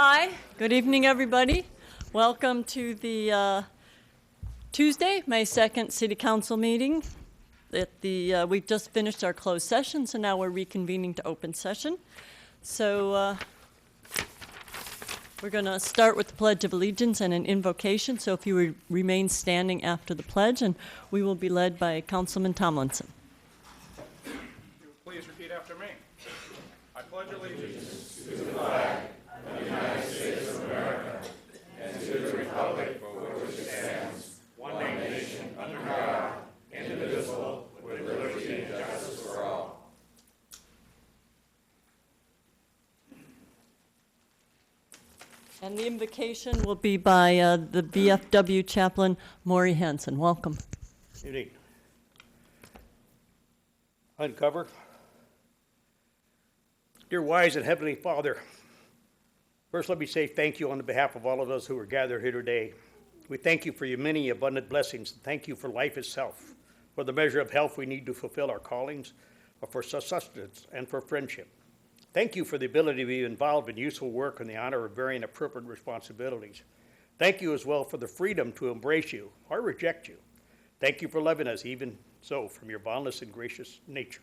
Hi, good evening, everybody. Welcome to the Tuesday, May 2nd City Council meeting. We've just finished our closed session, so now we're reconvening to open session. So we're going to start with the Pledge of Allegiance and an invocation. So if you would remain standing after the pledge, and we will be led by Councilman Tomlinson. Please repeat after me. I pledge allegiance to the flag of the United States of America and to the republic for which it stands, one nation, under God, indivisible, with liberty and justice for all. And the invocation will be by the VFW chaplain, Maury Hansen. Welcome. Good evening. Uncover. Dear wise and heavenly Father, first let me say thank you on behalf of all of us who are gathered here today. We thank you for your many abundant blessings. Thank you for life itself, for the measure of health we need to fulfill our callings, for sustenance and for friendship. Thank you for the ability to be involved in useful work and the honor of varying appropriate responsibilities. Thank you as well for the freedom to embrace you or reject you. Thank you for loving us even so from your boundless and gracious nature.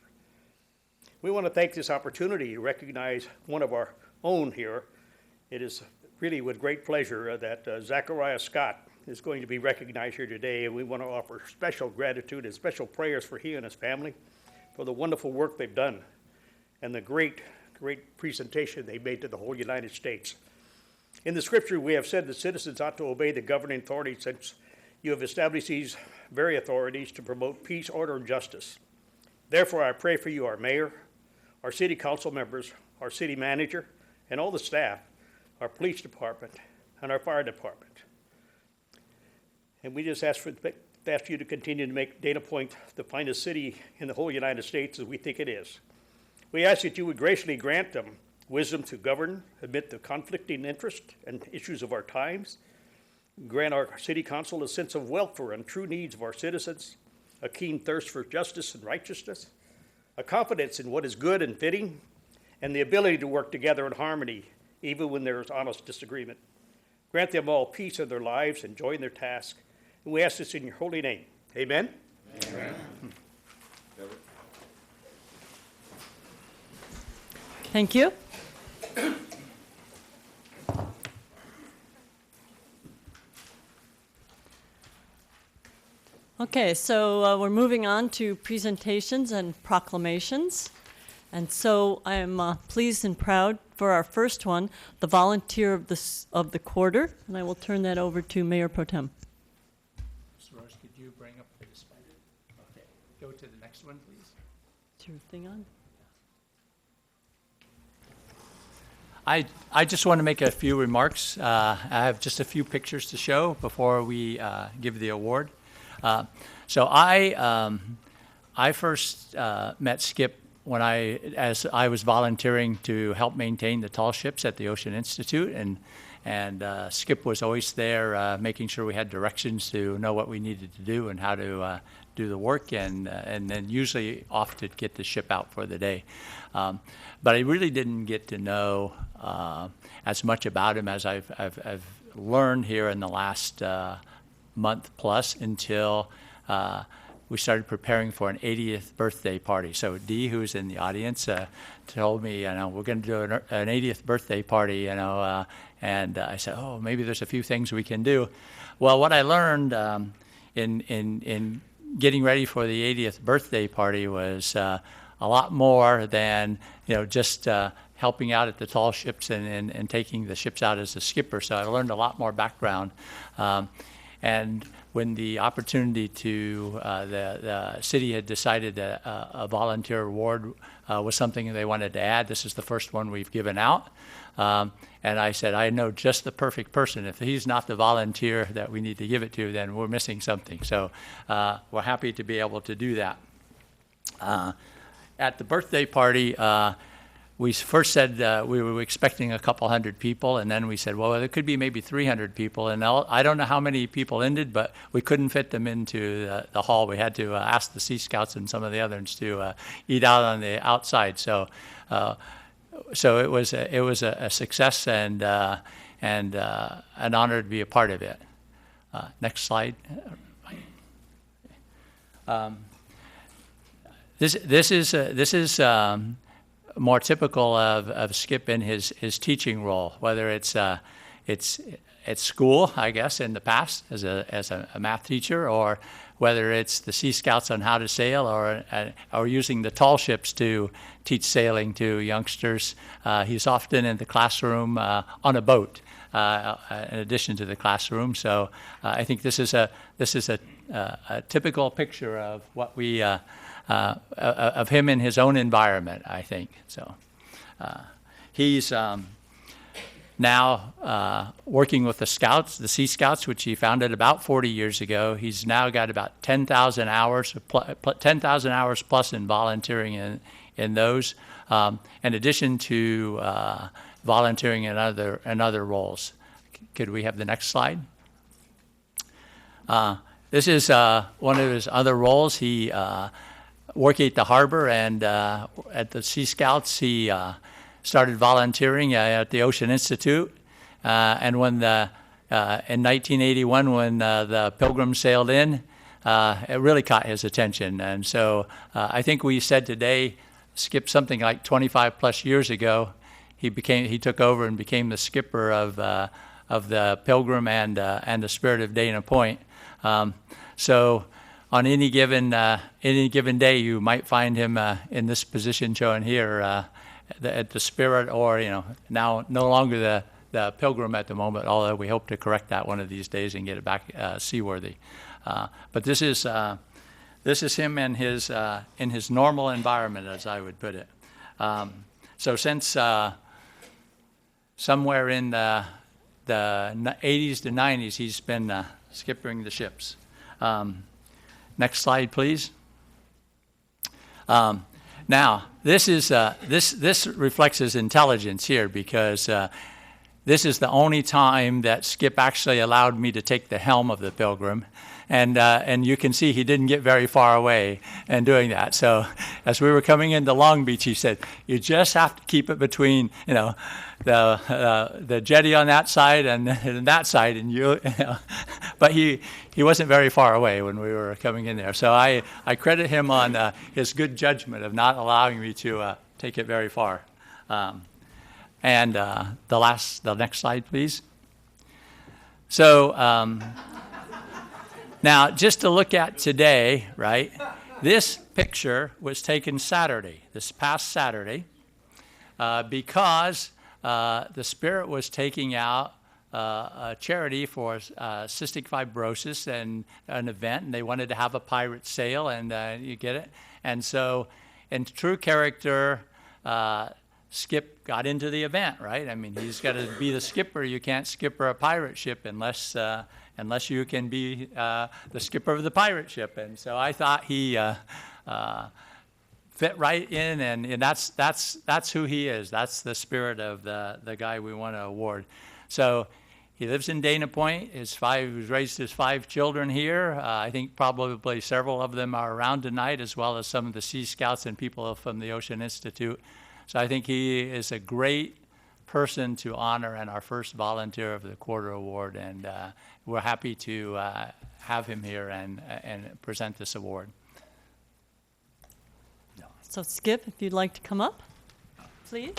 We want to thank this opportunity to recognize one of our own here. It is really with great pleasure that Zachariah Scott is going to be recognized here today, and we want to offer special gratitude and special prayers for he and his family for the wonderful work they've done and the great presentation they made to the whole United States. In the scripture, we have said that citizens ought to obey the governing authorities since you have established these very authorities to promote peace, order, and justice. Therefore, I pray for you, our mayor, our city council members, our city manager, and all the staff, our police department, and our fire department. And we just ask you to continue to make Dana Point the finest city in the whole United States as we think it is. We ask that you would graciously grant them wisdom to govern amid the conflicting interests and issues of our times. Grant our city council a sense of welfare and true needs of our citizens, a keen thirst for justice and righteousness, a confidence in what is good and fitting, and the ability to work together in harmony even when there is honest disagreement. Grant them all peace in their lives and joy in their task. And we ask this in your holy name. Amen? Amen. Thank you. Okay, so we're moving on to presentations and proclamations. And so I am pleased and proud for our first one, the volunteer of the quarter, and I will turn that over to Mayor Pro Tem. Rose, could you bring up the spider? Okay, go to the next one, please. Is your thing on? I just want to make a few remarks. I have just a few pictures to show before we give the award. So I first met Skip as I was volunteering to help maintain the tall ships at the Ocean Institute, and Skip was always there making sure we had directions to know what we needed to do and how to do the work, and then usually off to get the ship out for the day. But I really didn't get to know as much about him as I've learned here in the last month plus until we started preparing for an 80th birthday party. So Dee, who's in the audience, told me, we're going to do an 80th birthday party, and I said, oh, maybe there's a few things we can do. Well, what I learned in getting ready for the 80th birthday party was a lot more than just helping out at the tall ships and taking the ships out as a skipper. So I learned a lot more background. And when the opportunity the city had decided that a volunteer award was something they wanted to add, this is the first one we've given out. And I said, I know just the perfect person. If he's not the volunteer that we need to give it to, then we're missing something. So we're happy to be able to do that. At the birthday party, we first said we were expecting a couple hundred people, and then we said, well, there could be maybe 300 people. And I don't know how many people ended, but we couldn't fit them into the hall. We had to ask the Sea Scouts and some of the others to eat out on the outside. So so it was a success and an honor to be a part of it. Next slide. This is more typical of Skip in his teaching role, whether it's at school, I guess, in the past as a math teacher, or whether it's the Sea Scouts on how to sail, or using the tall ships to teach sailing to youngsters. He's often in the classroom on a boat, in addition to the classroom. So I think this is a typical picture of what we of him in his own environment, I think. So he's now working with the Scouts, the Sea Scouts, which he founded about 40 years ago. He's now got about 10,000 hours, 10,000 hours plus in volunteering in those, in addition to volunteering in other roles. Could we have the next slide? This is one of his other roles. He working at the harbor and at the Sea Scouts. He started volunteering at the Ocean Institute, and when in 1981, when the Pilgrim sailed in, it really caught his attention. And so I think we said today, Skip, something like 25 plus years ago, he took over and became the skipper of the Pilgrim and the Spirit of Dana Point. So on any given day, you might find him in this position shown here. At the Spirit, or now no longer the Pilgrim at the moment, although we hope to correct that one of these days and get it back seaworthy. But this is him in his normal environment, as I would put it. So since somewhere in the 80s to 90s, he's been skippering the ships. Next slide, please. Now, this reflects his intelligence here, because this is the only time that Skip actually allowed me to take the helm of the Pilgrim, and you can see he didn't get very far away in doing that. So, as we were coming into Long Beach, he said, "You just have to keep it between, the jetty on that side and that side," and But he wasn't very far away when we were coming in there. So I credit him on his good judgment of not allowing me to take it very far. And the next slide, please. So now, just to look at today, right? This picture was taken this past Saturday, because the Spirit was taking out a charity for cystic fibrosis and an event, and they wanted to have a pirate sail, and you get it. And so, in true character, Skip got into the event, right? I mean, he's got to be the skipper. You can't skipper a pirate ship unless you can be the skipper of the pirate ship. And so I thought he fit right in, and that's who he is. That's the spirit of the guy we want to award. So he lives in Dana Point. He's raised his 5 children here. I think probably several of them are around tonight, as well as some of the Sea Scouts and people from the Ocean Institute. So I think he is a great person to honor, and our first volunteer of the quarter award. And we're happy to have him here and present this award. So Skip, if you'd like to come up, please.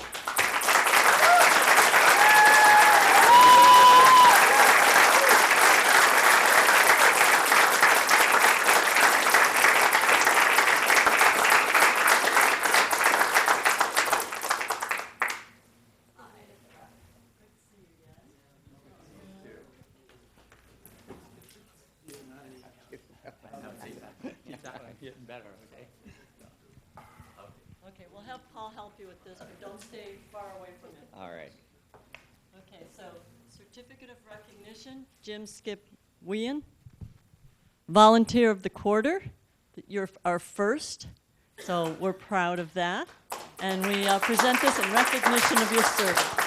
Okay, I'll help you with this, but don't stay far away from it. All right. Okay, so certificate of recognition, Jim Skip Wien, volunteer of the quarter. You're our first, so we're proud of that. And we present this in recognition of your service.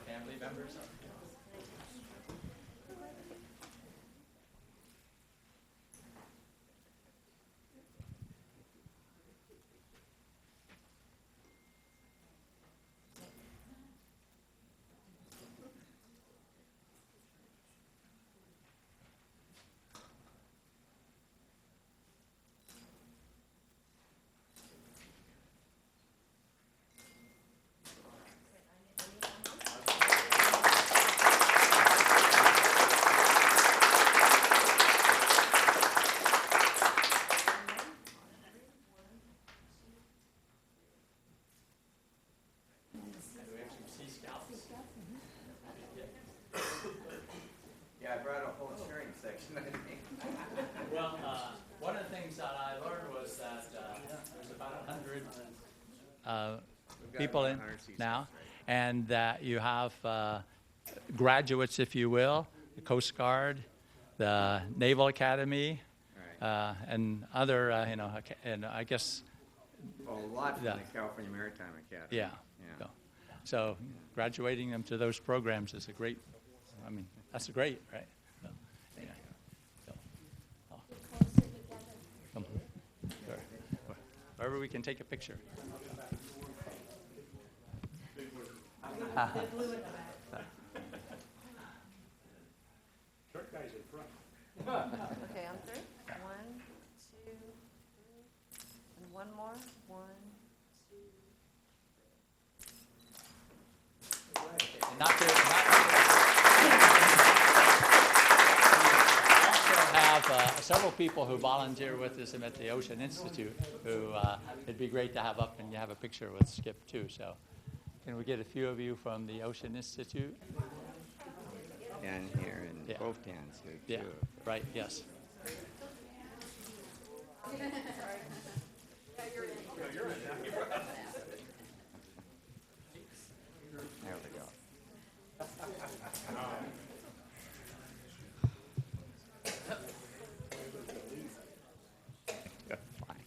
Family members. Well, one of the things that I learned was that there's about 100 people in now, and that you have graduates, if you will, the Coast Guard, the Naval Academy, and other, and I guess, A lot from Yeah. the California Maritime Academy. yeah. Yeah. So graduating them to those programs is that's great, right? So, yeah. So, come. Sure. Wherever we can take a picture. Short guys in front. Okay, on three. 1, 2, 3. And one more. 1, 2. And not to have several people who volunteer with us at the Ocean Institute who it'd be great to have up and have a picture with Skip too. So can we get a few of you from the Ocean Institute? And here in Yeah. both hands here, Yeah, too. right, yes. There we go. Fine.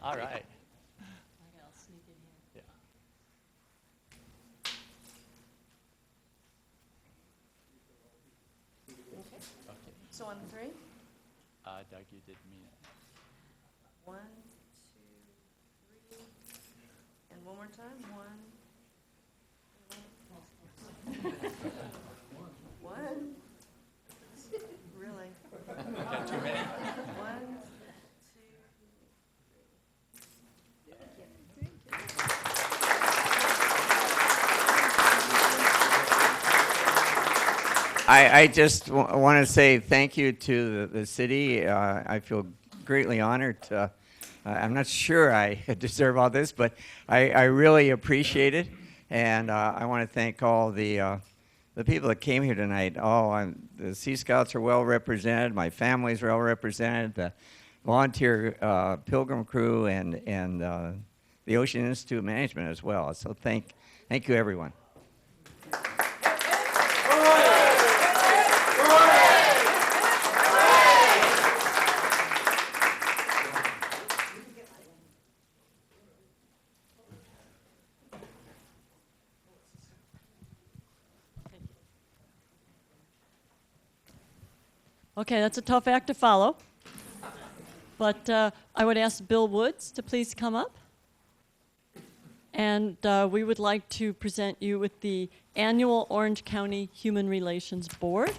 All right. Yeah. Okay. So on 3. Doug, you did mean it. 1, 2, 3. And one more time. 1. 1. Really? Got too many? 1, 2. I just want to say thank you to the city. I feel greatly honored. I'm not sure I deserve all this, but I really appreciate it. And I want to thank all the people that came here tonight. The Sea Scouts are well represented. My family's well represented. The volunteer pilgrim crew and the Ocean Institute management as well. So thank you, everyone. Okay, that's a tough act to follow. But I would ask Bill Woods to please come up. And we would like to present you with the annual Orange County Human Relations Board.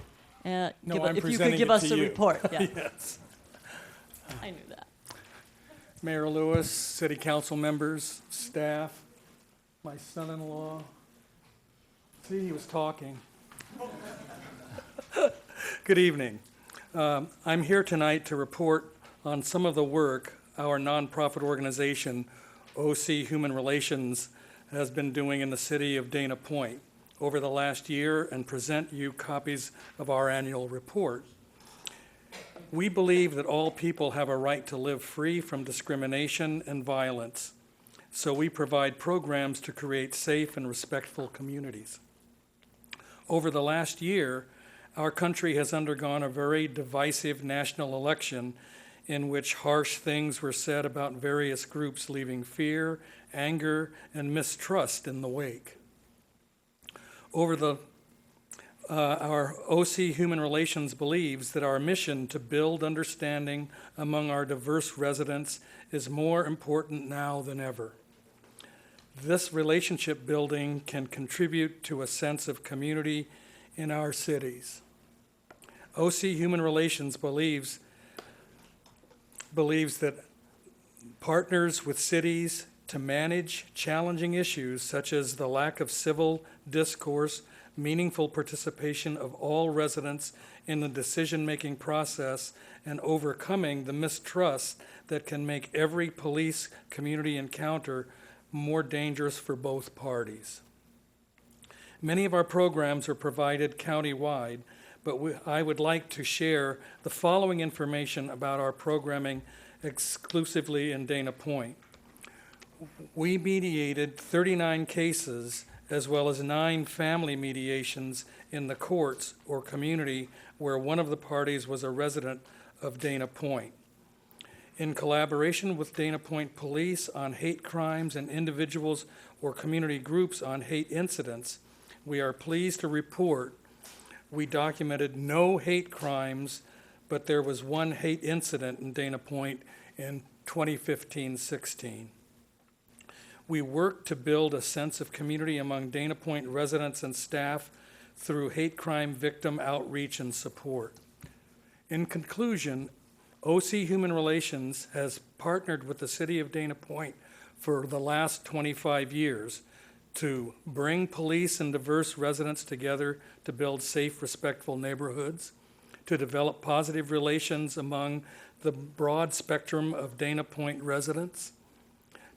No, I'm if you could presenting give it us to a you. report. Yeah, Yes. I knew that. Mayor Lewis, city council members, staff, my son-in-law. See, he was talking. Good evening. I'm here tonight to report on some of the work our nonprofit organization, OC Human Relations, has been doing in the city of Dana Point over the last year and present you copies of our annual report. We believe that all people have a right to live free from discrimination and violence, so we provide programs to create safe and respectful communities. Over the last year, our country has undergone a very divisive national election in which harsh things were said about various groups, leaving fear, anger, and mistrust in the wake. Our OC Human Relations believes that our mission to build understanding among our diverse residents is more important now than ever. This relationship building can contribute to a sense of community in our cities. OC Human Relations believes that partners with cities to manage challenging issues such as the lack of civil discourse, meaningful participation of all residents in the decision-making process, and overcoming the mistrust that can make every police-community encounter more dangerous for both parties. Many of our programs are provided countywide, but I would like to share the following information about our programming exclusively in Dana Point. We mediated 39 cases as well as 9 family mediations in the courts or community where one of the parties was a resident of Dana Point. In collaboration with Dana Point Police on hate crimes and individuals or community groups on hate incidents, we are pleased to report we documented no hate crimes, but there was one hate incident in Dana Point in 2015-16. We worked to build a sense of community among Dana Point residents and staff through hate crime victim outreach and support. In conclusion, OC Human Relations has partnered with the City of Dana Point for the last 25 years to bring police and diverse residents together to build safe, respectful neighborhoods, to develop positive relations among the broad spectrum of Dana Point residents,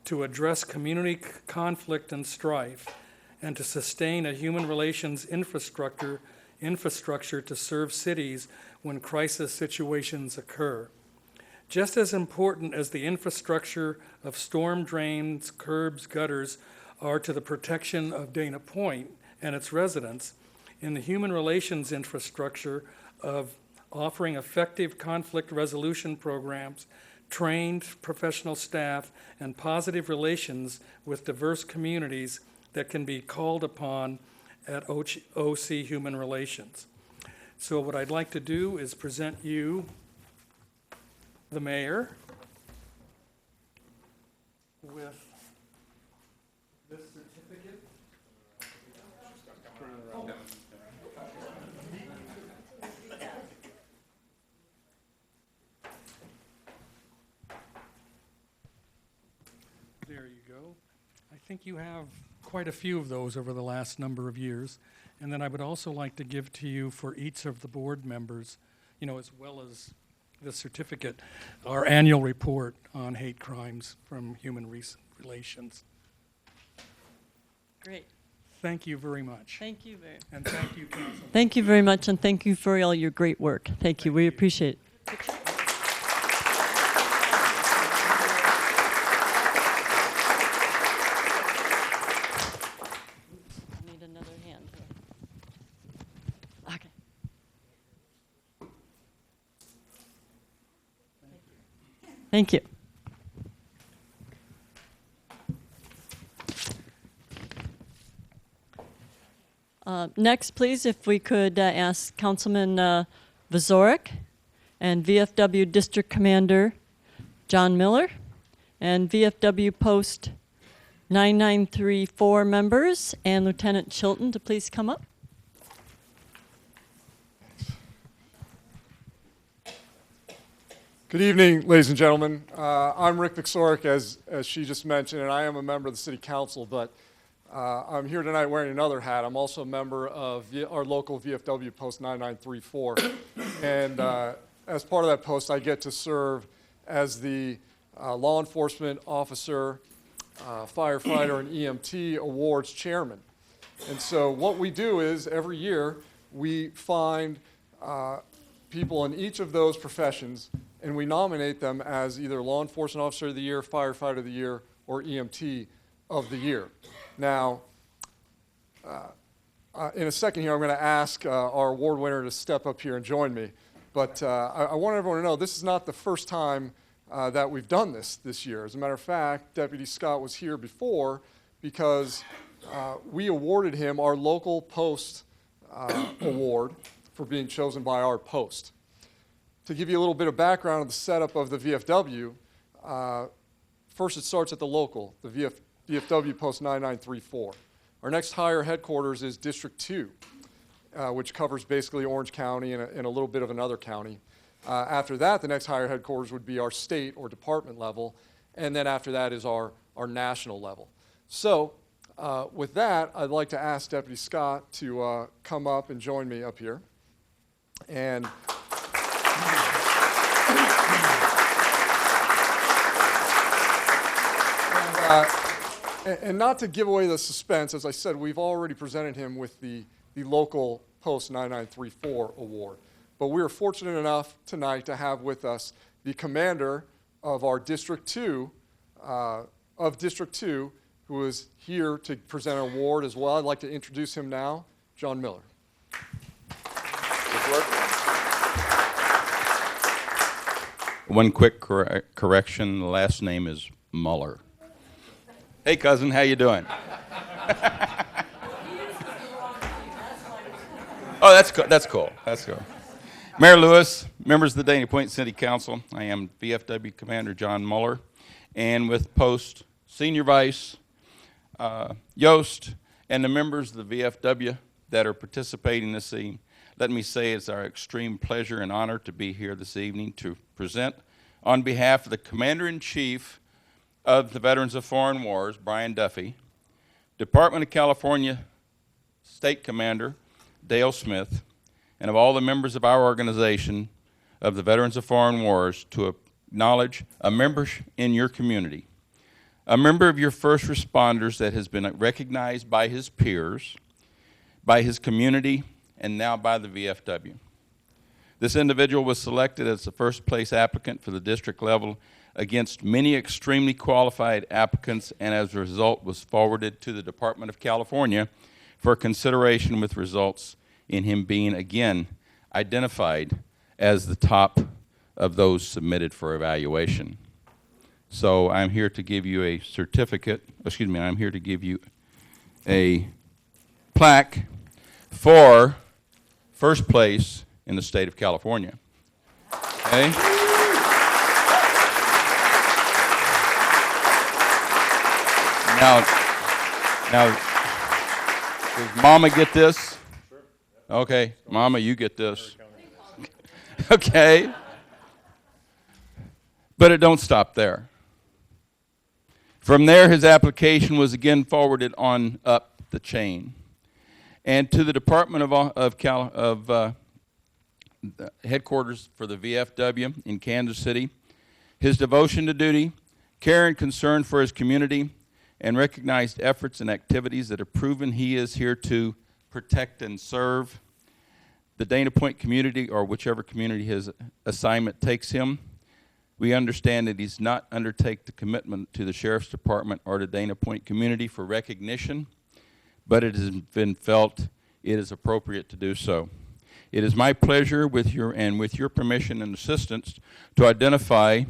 to address community conflict and strife, and to sustain a human relations infrastructure to serve cities when crisis situations occur. Just as important as the infrastructure of storm drains, curbs, gutters are to the protection of Dana Point and its residents, in the human relations infrastructure of offering effective conflict resolution programs, trained professional staff, and positive relations with diverse communities that can be called upon at OC Human Relations. So what I'd like to do is present you the mayor with this certificate. There you go. I think you have quite a few of those over the last number of years. And then I would also like to give to you for each of the board members, as well as the certificate, our annual report on hate crimes from Human Relations. Great. Thank you very much. Thank you very much. And thank you, Council. Thank you very much, and thank you for all your great work. Thank you. We appreciate it. Need another hand here. Okay. Thank you. Next, please, if we could ask Councilman Vazorek and VFW District Commander John Miller and VFW Post 9934 members and Lieutenant Chilton to please come up. Good evening, ladies and gentlemen. I'm Rick Vixoric, as she just mentioned, and I am a member of the City Council, but I'm here tonight wearing another hat. I'm also a member of our local VFW Post 9934, and as part of that post, I get to serve as the Law Enforcement Officer, Firefighter, and EMT Awards Chairman. And so what we do is, every year, we find people in each of those professions, and we nominate them as either Law Enforcement Officer of the Year, Firefighter of the Year, or EMT of the Year. Now, in a second here, I'm going to ask our award winner to step up here and join me. But I want everyone to know this is not the first time that we've done this year. As a matter of fact, Deputy Scott was here before because we awarded him our local post award for being chosen by our post. To give you a little bit of background on the setup of the VFW, first it starts at the local, the VFW Post 9934. Our next higher headquarters is District 2, which covers basically Orange County and a little bit of another county. After that, the next higher headquarters would be our state or department level, and then after that is our national level. So with that, I'd like to ask Deputy Scott to come up and join me up here. And And not to give away the suspense, as I said, we've already presented him with the local Post 9934 award. But we are fortunate enough tonight to have with us the commander of our District 2, who is here to present an award as well. I'd like to introduce him now, John Miller. One quick correction, the last name is Muller. Hey, cousin, how you doing? Oh, that's cool. Mayor Lewis, members of the Dana Point City Council, I am VFW Commander John Muller, and with Post Senior Vice Yost and the members of the VFW that are participating this evening, let me say it's our extreme pleasure and honor to be here this evening to present on behalf of the Commander-in-Chief of the Veterans of Foreign Wars, Brian Duffy, Department of California State Commander Dale Smith, and of all the members of our organization of the Veterans of Foreign Wars to acknowledge a member in your community, a member of your first responders that has been recognized by his peers, by his community, and now by the VFW. This individual was selected as the first place applicant for the district level against many extremely qualified applicants, and as a result was forwarded to the Department of California for consideration, with results in him being again identified as the top of those submitted for evaluation. So I'm here to give you a I'm here to give you a plaque for first place in the state of California. Okay? Now, does Mama get this? Okay, Mama, you get this. Okay. But it don't stop there. From there, his application was again forwarded on up the chain, and to the Department of headquarters for the VFW in Kansas City. His devotion to duty, care and concern for his community, and recognized efforts and activities that have proven he is here to protect and serve the Dana Point community, or whichever community his assignment takes him. We understand that he's not undertake the commitment to the Sheriff's Department or the Dana Point community for recognition, but it has been felt it is appropriate to do so. It is my pleasure, with your permission and assistance, to identify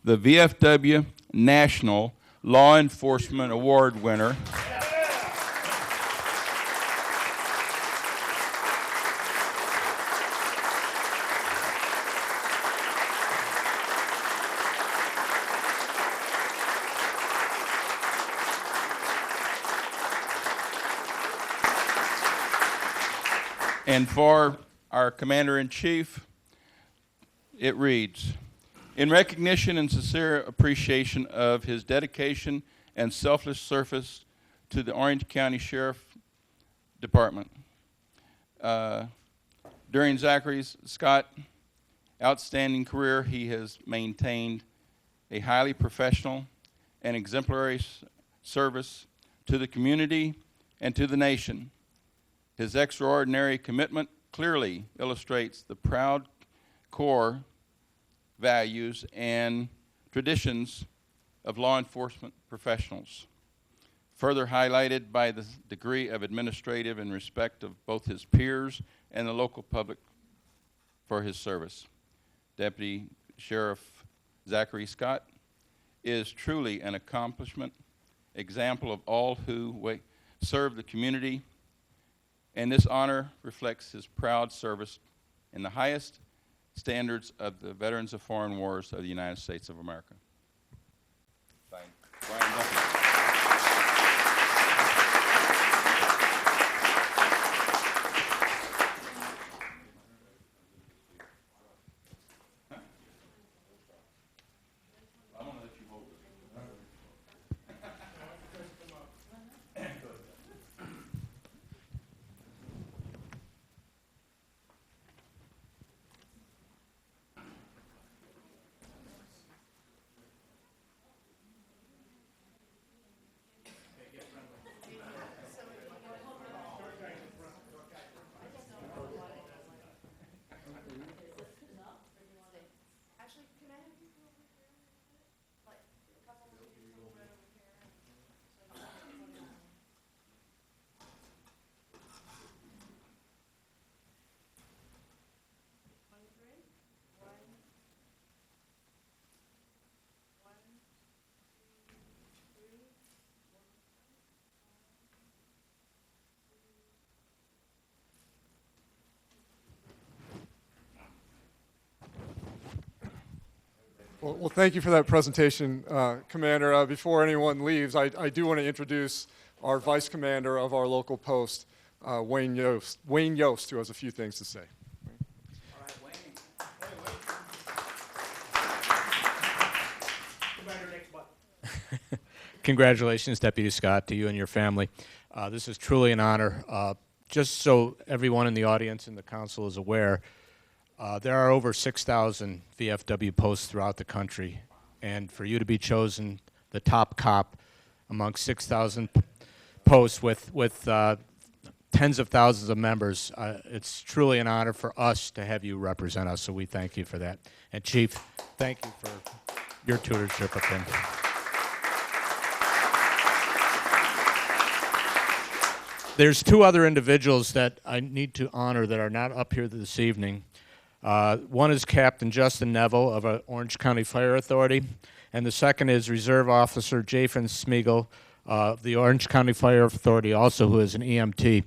the VFW National Law Enforcement Award winner. And for our Commander-in-Chief, it reads, in recognition and sincere appreciation of his dedication and selfless service to the Orange County Sheriff Department. During Zachary Scott's outstanding career, he has maintained a highly professional and exemplary service to the community and to the nation. His extraordinary commitment clearly illustrates the proud core values and traditions of law enforcement professionals, further highlighted by the degree of administrative and respect of both his peers and the local public for his service. Deputy Sheriff Zachary Scott is truly an accomplishment, example of all who serve the community, and this honor reflects his proud service in the highest standards of the Veterans of Foreign Wars of the United States of America. Brian Duffy. Well, thank you for that presentation, Commander. Before anyone leaves, I do want to introduce our Vice Commander of our local post, Wayne Yost. Wayne Yost, who has a few things to say. Congratulations, Deputy Scott, to you and your family. This is truly an honor. Just so everyone in the audience and the council is aware, there are over 6,000 VFW posts throughout the country, and for you to be chosen the top cop among 6,000 posts with tens of thousands of members, it's truly an honor for us to have you represent us, so we thank you for that. And Chief, thank you for your tutorship of him. There's two other individuals that I need to honor that are not up here this evening. One is Captain Justin Neville of Orange County Fire Authority, and the second is Reserve Officer Jathan Smeagol of the Orange County Fire Authority, also who is an EMT.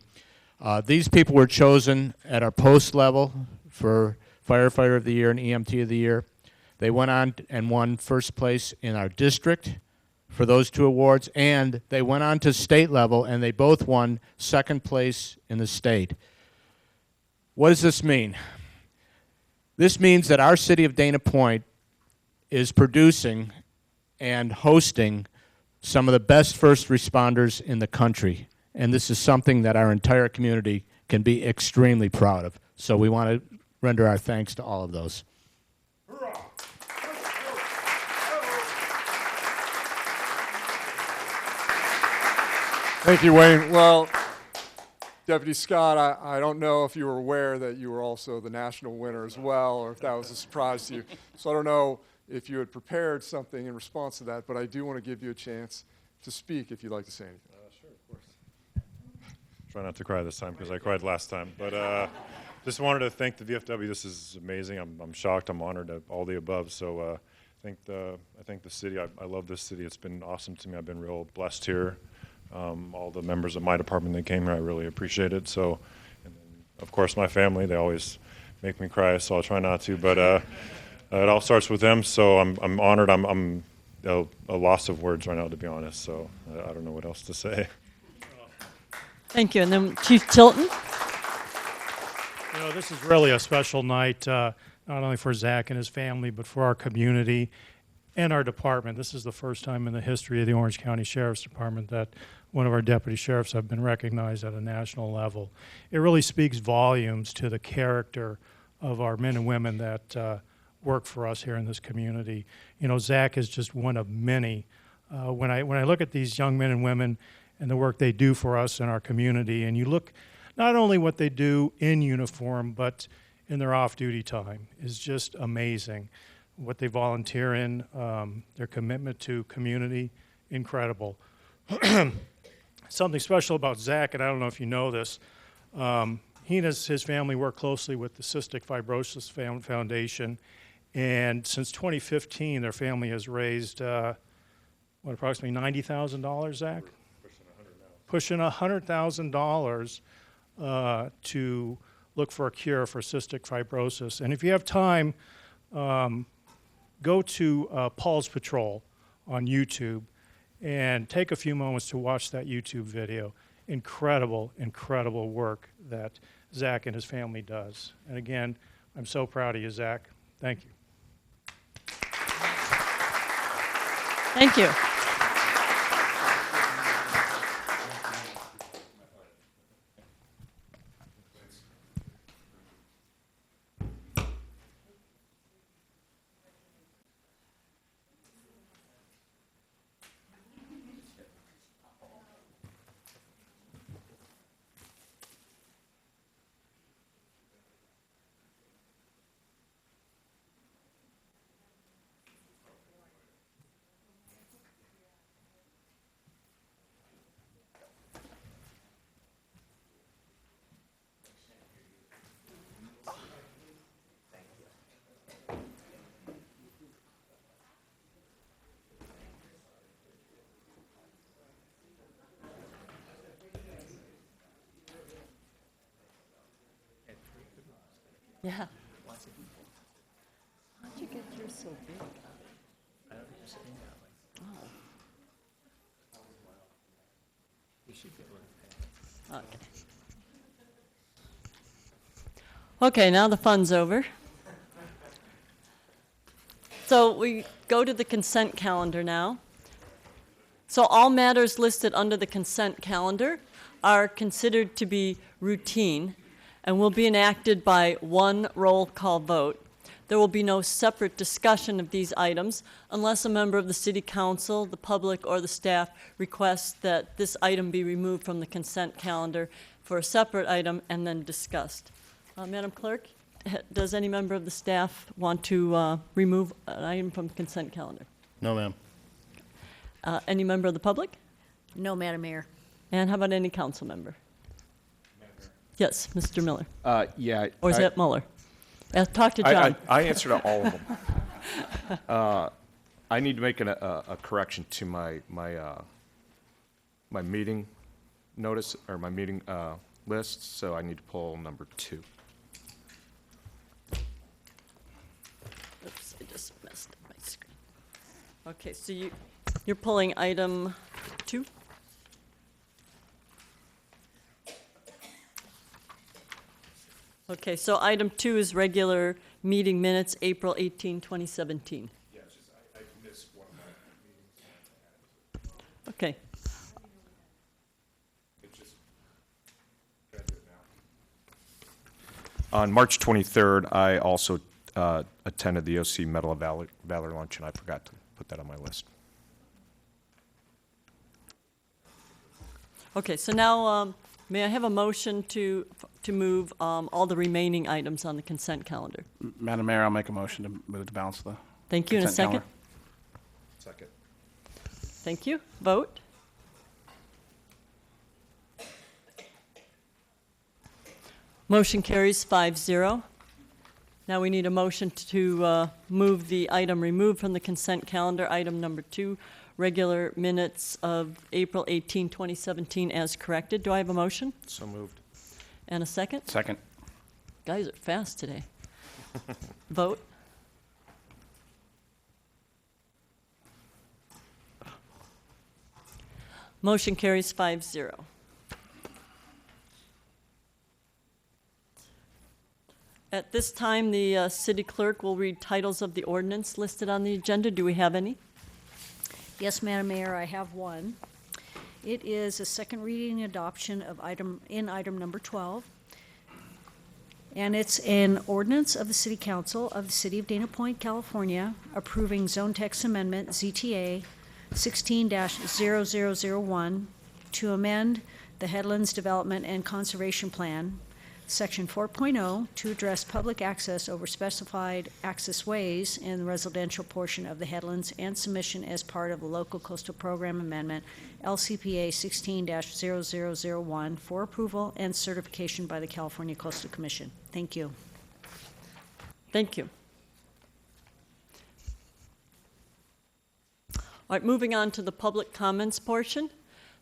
These people were chosen at our post level for Firefighter of the Year and EMT of the Year. They went on and won first place in our district for those two awards, and they went on to state level, and they both won second place in the state. What does this mean? This means that our city of Dana Point is producing and hosting some of the best first responders in the country, and this is something that our entire community can be extremely proud of. So we want to render our thanks to all of those. Thank you, Wayne. Well, Deputy Scott, I don't know if you were aware that you were also the national winner as well, or if that was a surprise to you. So I don't know if you had prepared something in response to that, but I do want to give you a chance to speak if you'd like to say anything. Sure, of course. Try not to cry this time because I cried last time. But just wanted to thank the VFW. This is amazing. I'm shocked. I'm honored at all the above. So I thank the city. I love this city. It's been awesome to me. I've been real blessed here. All the members of my department that came here, I really appreciate it. So, and then, of course, my family, they always make me cry, so I'll try not to. But it all starts with them, so I'm honored. I'm a loss of words right now, to be honest, so I don't know what else to say. Thank you. And then Chief Tilton. You know, this is really a special night, not only for Zach and his family, but for our community and our department. This is the first time in the history of the Orange County Sheriff's Department that one of our deputy sheriffs have been recognized at a national level. It really speaks volumes to the character of our men and women that work for us here in this community. You know, Zach is just one of many. When I look at these young men and women and the work they do for us in our community, and you look not only what they do in uniform, but in their off-duty time, is just amazing. What they volunteer in, their commitment to community, incredible. Something special about Zach, and I don't know if you know this, he and his family work closely with the Cystic Fibrosis Foundation, and since 2015, their family has raised, approximately $90,000, Zach? Pushing $100,000 to look for a cure for cystic fibrosis. And if you have time, go to Paul's Patrol on YouTube and take a few moments to watch that YouTube video. Incredible, incredible work that Zach and his family does. And again, I'm so proud of you, Zach. Thank you. Thank you. Yeah. How'd you get yours so big? Okay. Okay, now the fun's over. So we go to the consent calendar now. So all matters listed under the consent calendar are considered to be routine and will be enacted by one roll call vote. There will be no separate discussion of these items unless a member of the City Council, the public, or the staff requests that this item be removed from the consent calendar for a separate item and then discussed. Madam Clerk, does any member of the staff want to remove an item from the consent calendar? No, ma'am. Any member of the public? No, Madam Mayor. And how about any council member? Yes, Mr. Miller. Yeah. Or is that Mueller? Talk to I John. I answer to all of them. I need to make a correction to my meeting notice, or my meeting list, so I need to pull number 2. Oops, I just messed up my screen. Okay, so you're pulling item 2? Okay, so item 2 is regular meeting minutes, April 18, 2017. Yeah, it's just I missed one of my meetings. Okay, It's just, should I do it now? On March 23rd, I also attended the OC Medal of Valor Lunch, and I forgot to put that on my list. okay, so now, may I have a motion to move all the remaining items on the consent calendar? Madam Mayor, I'll make a motion to move the balance of the Thank you, in a consent second. calendar. Second. Thank you. Vote. Motion carries 5-0. Now we need a motion to move the item removed from the consent calendar, item number 2, regular minutes of April 18, 2017, as corrected. Do I have a motion? So moved. And a second? Second. Guys are fast today. Vote. Motion carries 5-0. At this time, the city clerk will read titles of the ordinance listed on the agenda. Do we have any? Yes, Madam Mayor, I have one. It is a second reading adoption of item number 12. And it's an ordinance of the City Council of the City of Dana Point, California, approving Zone Text Amendment ZTA 16-0001 to amend the Headlands Development and Conservation Plan, Section 4.0, to address public access over specified access ways in the residential portion of the Headlands and submission as part of the Local Coastal Program Amendment, LCPA 16-0001, for approval and certification by the California Coastal Commission. Thank you. Thank you. All right, moving on to the public comments portion.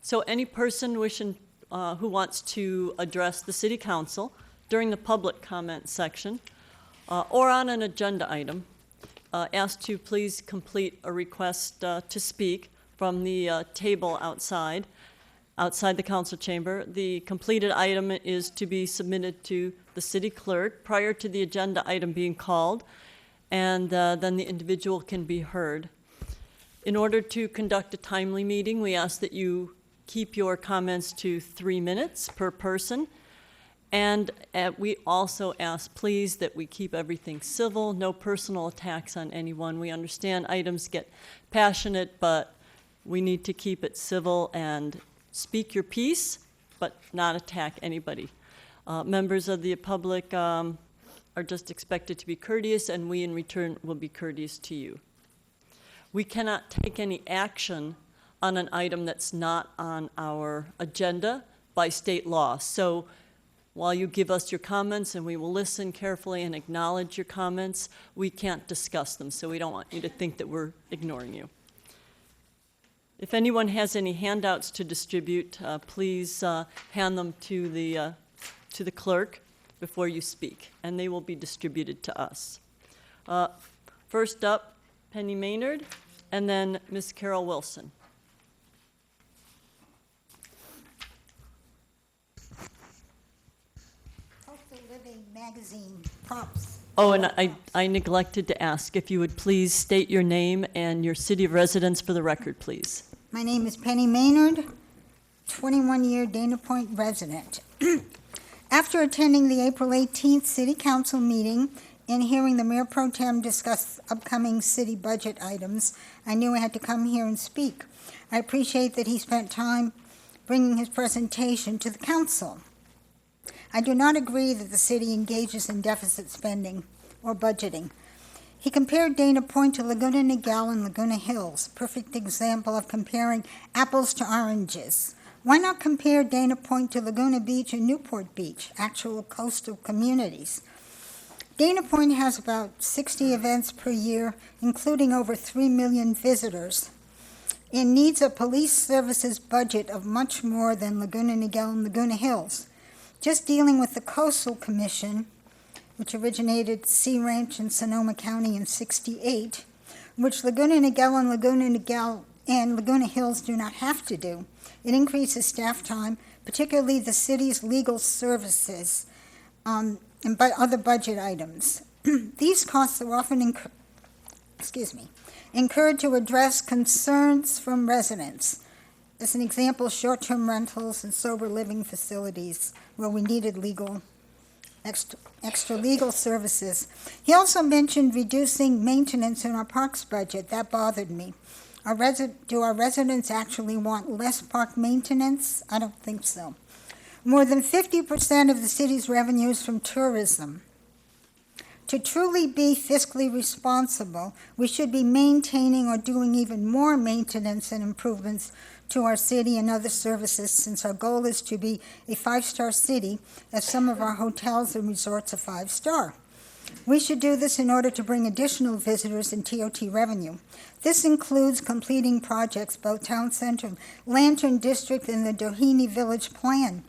So any person wishing, who wants to address the City Council during the public comment section or on an agenda item, asked to please complete a request to speak from the table outside the council chamber. The completed item is to be submitted to the city clerk prior to the agenda item being called, and then the individual can be heard. In order to conduct a timely meeting, we ask that you keep your comments to 3 minutes per person. And we also ask, please, that we keep everything civil, no personal attacks on anyone. We understand items get passionate, but we need to keep it civil and speak your piece, but not attack anybody. Members of the public are just expected to be courteous, and we in return will be courteous to you. We cannot take any action on an item that's not on our agenda by state law. So while you give us your comments and we will listen carefully and acknowledge your comments, we can't discuss them, so we don't want you to think that we're ignoring you. If anyone has any handouts to distribute, please hand them to the clerk before you speak, and they will be distributed to us. First up, Penny Maynard. and then Ms. Carol Wilson. Coastal Living Magazine props. Oh, and I neglected to ask if you would please state your name and your city of residence for the record, please. My name is Penny Maynard, 21-year Dana Point resident. After attending the April 18th City Council meeting and hearing the Mayor Pro Tem discuss upcoming city budget items, I knew I had to come here and speak. I appreciate that he spent time bringing his presentation to the council. I do not agree that the city engages in deficit spending or budgeting. He compared Dana Point to Laguna Niguel and Laguna Hills, perfect example of comparing apples to oranges. Why not compare Dana Point to Laguna Beach and Newport Beach, actual coastal communities? Dana Point has about 60 events per year, including over 3 million visitors, and needs a police services budget of much more than Laguna Niguel and Laguna Hills. Just dealing with the Coastal Commission, which originated Sea Ranch in Sonoma County in '68, which Laguna Niguel and Laguna Hills do not have to do. It increases staff time, particularly the city's legal services, and other budget items. These costs are often incurred to address concerns from residents. As an example, short-term rentals and sober living facilities where we needed extra legal services. He also mentioned reducing maintenance in our parks budget. That bothered me. Do our residents actually want less park maintenance? I don't think so. More than 50% of the city's revenue is from tourism. To truly be fiscally responsible, we should be maintaining or doing even more maintenance and improvements to our city and other services, since our goal is to be a 5-star city, as some of our hotels and resorts are 5-star. We should do this in order to bring additional visitors and TOT revenue. This includes completing projects, both Town Center, Lantern District, and the Doheny Village Plan.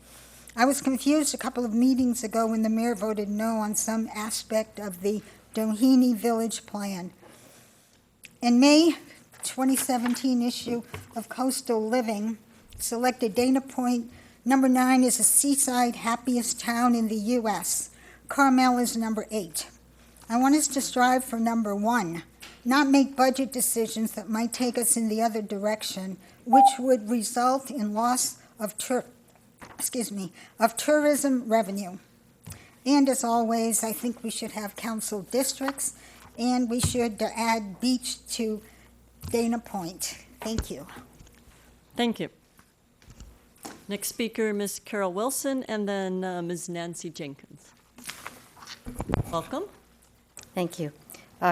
I was confused a couple of meetings ago when the mayor voted no on some aspect of the Doheny Village Plan. In May 2017 issue of Coastal Living selected Dana Point number 9 as the seaside happiest town in the U.S. Carmel is number 8. I want us to strive for number 1, not make budget decisions that might take us in the other direction, which would result in loss of tourism revenue. And as always, I think we should have council districts, and we should add beach to Dana Point. Thank you. Thank you. Next speaker, Ms. Carol Wilson, and then Ms. Nancy Jenkins. Welcome. Thank you.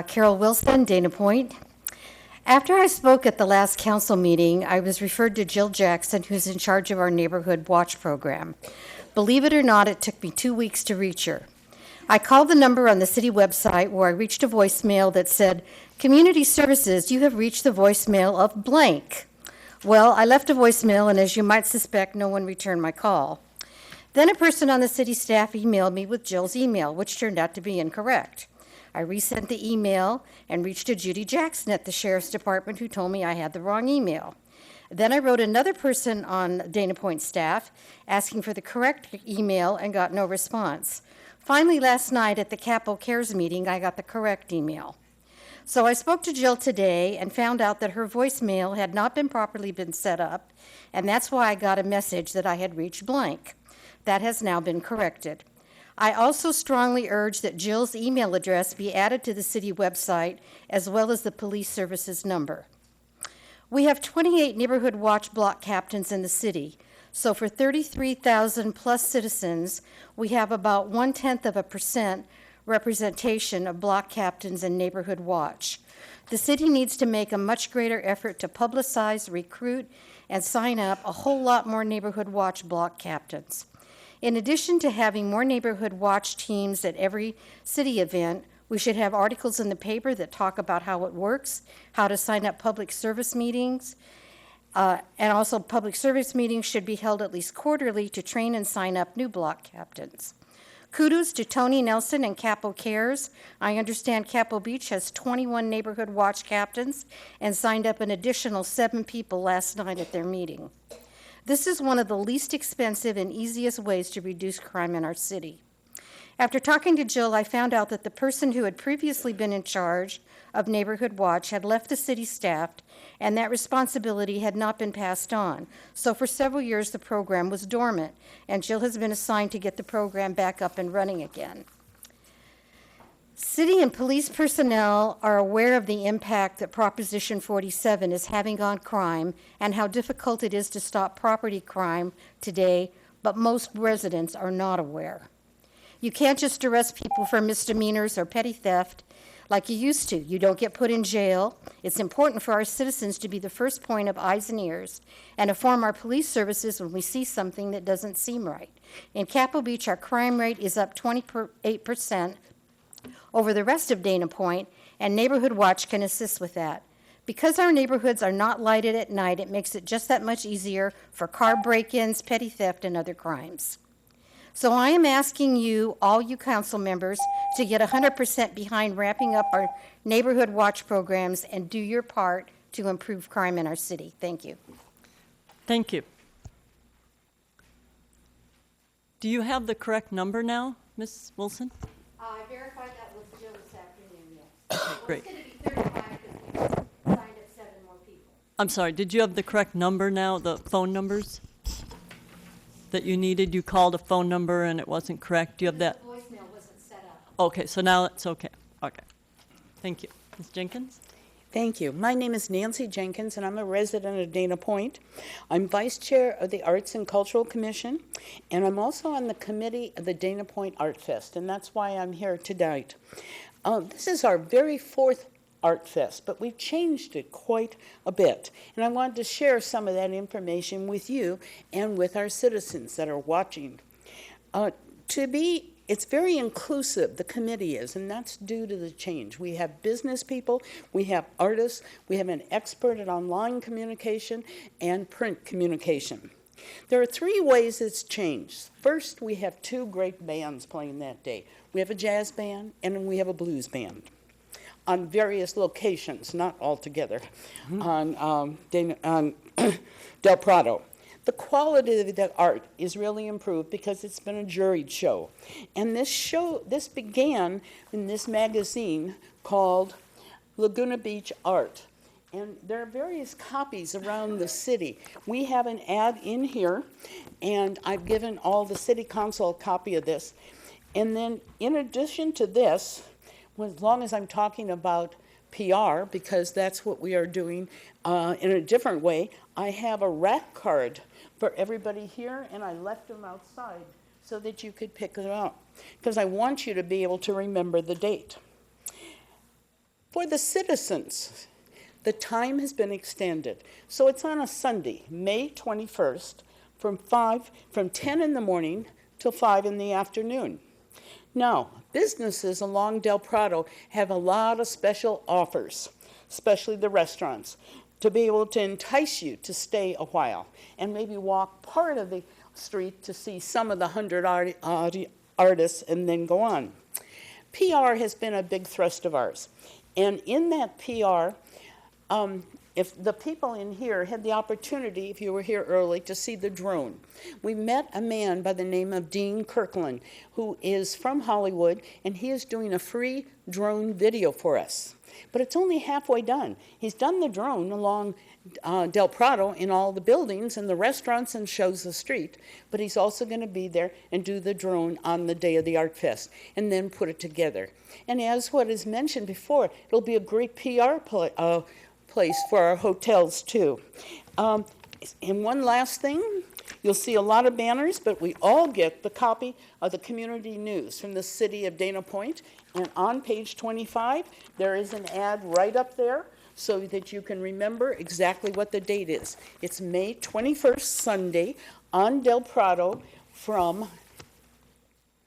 Carol Wilson, Dana Point. After I spoke at the last council meeting, I was referred to Jill Jackson, who's in charge of our Neighborhood Watch program. Believe it or not, it took me 2 weeks to reach her. I called the number on the city website where I reached a voicemail that said, "Community Services, you have reached the voicemail of blank." Well, I left a voicemail, and as you might suspect, no one returned my call. Then a person on the city staff emailed me with Jill's email, which turned out to be incorrect. I resent the email and reached a Judy Jackson at the Sheriff's Department, who told me I had the wrong email. Then I wrote another person on Dana Point staff asking for the correct email and got no response. Finally, last night at the Capo Cares meeting, I got the correct email. So I spoke to Jill today and found out that her voicemail had not been properly set up, and that's why I got a message that I had reached blank. That has now been corrected. I also strongly urge that Jill's email address be added to the city website, as well as the police services number. We have 28 Neighborhood Watch block captains in the city, so for 33,000 plus citizens, we have about 0.1% representation of block captains and Neighborhood Watch. The city needs to make a much greater effort to publicize, recruit, and sign up a whole lot more Neighborhood Watch block captains. In addition to having more Neighborhood Watch teams at every city event, we should have articles in the paper that talk about how it works, how to sign up public service meetings, and also public service meetings should be held at least quarterly to train and sign up new block captains. Kudos to Tony Nelson and Capo Cares. I understand Capo Beach has 21 neighborhood watch captains and signed up an additional 7 people last night at their meeting. This is one of the least expensive and easiest ways to reduce crime in our city. After talking to Jill, I found out that the person who had previously been in charge of Neighborhood Watch had left the city staff, and that responsibility had not been passed on. So for several years, the program was dormant, and Jill has been assigned to get the program back up and running again. City and police personnel are aware of the impact that Proposition 47 is having on crime and how difficult it is to stop property crime today, but most residents are not aware. You can't just arrest people for misdemeanors or petty theft like you used to. You don't get put in jail. It's important for our citizens to be the first point of eyes and ears and inform our police services when we see something that doesn't seem right. In Capo Beach, our crime rate is up 28% over the rest of Dana Point, and Neighborhood Watch can assist with that. Because our neighborhoods are not lighted at night, it makes it just that much easier for car break-ins, petty theft, and other crimes. So I am asking you, all you council members, to get 100% behind ramping up our Neighborhood Watch programs and do your part to improve crime in our city. Thank you. Thank you. Do you have the correct number now, Ms. Wilson? I verified that with Jill this afternoon, yes. Okay, great. It's going to be 35 because we signed up 7 more people. I'm sorry, did you have the correct number now, the phone numbers that you needed? You called a phone number and it wasn't correct. Do you have that? The voicemail wasn't set up. Okay, so now it's okay. Okay. Thank you. Ms. Jenkins? Thank you. My name is Nancy Jenkins, and I'm a resident of Dana Point. I'm vice chair of the Arts and Cultural Commission, and I'm also on the committee of the Dana Point Art Fest, and that's why I'm here tonight. This is our very 4th Art Fest, but we've changed it quite a bit, and I wanted to share some of that information with you and with our citizens that are watching. It's very inclusive, the committee is, and that's due to the change. We have business people, we have artists, we have an expert at online communication and print communication. There are 3 ways it's changed. First, we have 2 great bands playing that day. We have a jazz band and we have a blues band on various locations, not all together, on Del Prado. The quality of the art is really improved because it's been a juried show. And this began in this magazine called Laguna Beach Art. And there are various copies around the city. We have an ad in here, and I've given all the city council a copy of this. And then in addition to this, as long as I'm talking about PR, because that's what we are doing in a different way, I have a rack card for everybody here, and I left them outside so that you could pick them up, because I want you to be able to remember the date. For the citizens, the time has been extended. So it's on a Sunday, May 21st, from 10 in the morning till 5 in the afternoon. Now, businesses along Del Prado have a lot of special offers, especially the restaurants, to be able to entice you to stay a while and maybe walk part of the street to see some of the 100 artists and then go on. PR has been a big thrust of ours. And in that PR, if the people in here had the opportunity, if you were here early, to see the drone. We met a man by the name of Dean Kirkland, who is from Hollywood, and he is doing a free drone video for us. But it's only halfway done. He's done the drone along Del Prado in all the buildings and the restaurants and shows the street, but he's also going to be there and do the drone on the day of the Art Fest and then put it together. And as what is mentioned before, it'll be a great PR place for our hotels too. And one last thing, you'll see a lot of banners, but we all get the copy of the community news from the city of Dana Point. And on page 25, there is an ad right up there so that you can remember exactly what the date is. It's May 21st, Sunday, on Del Prado from,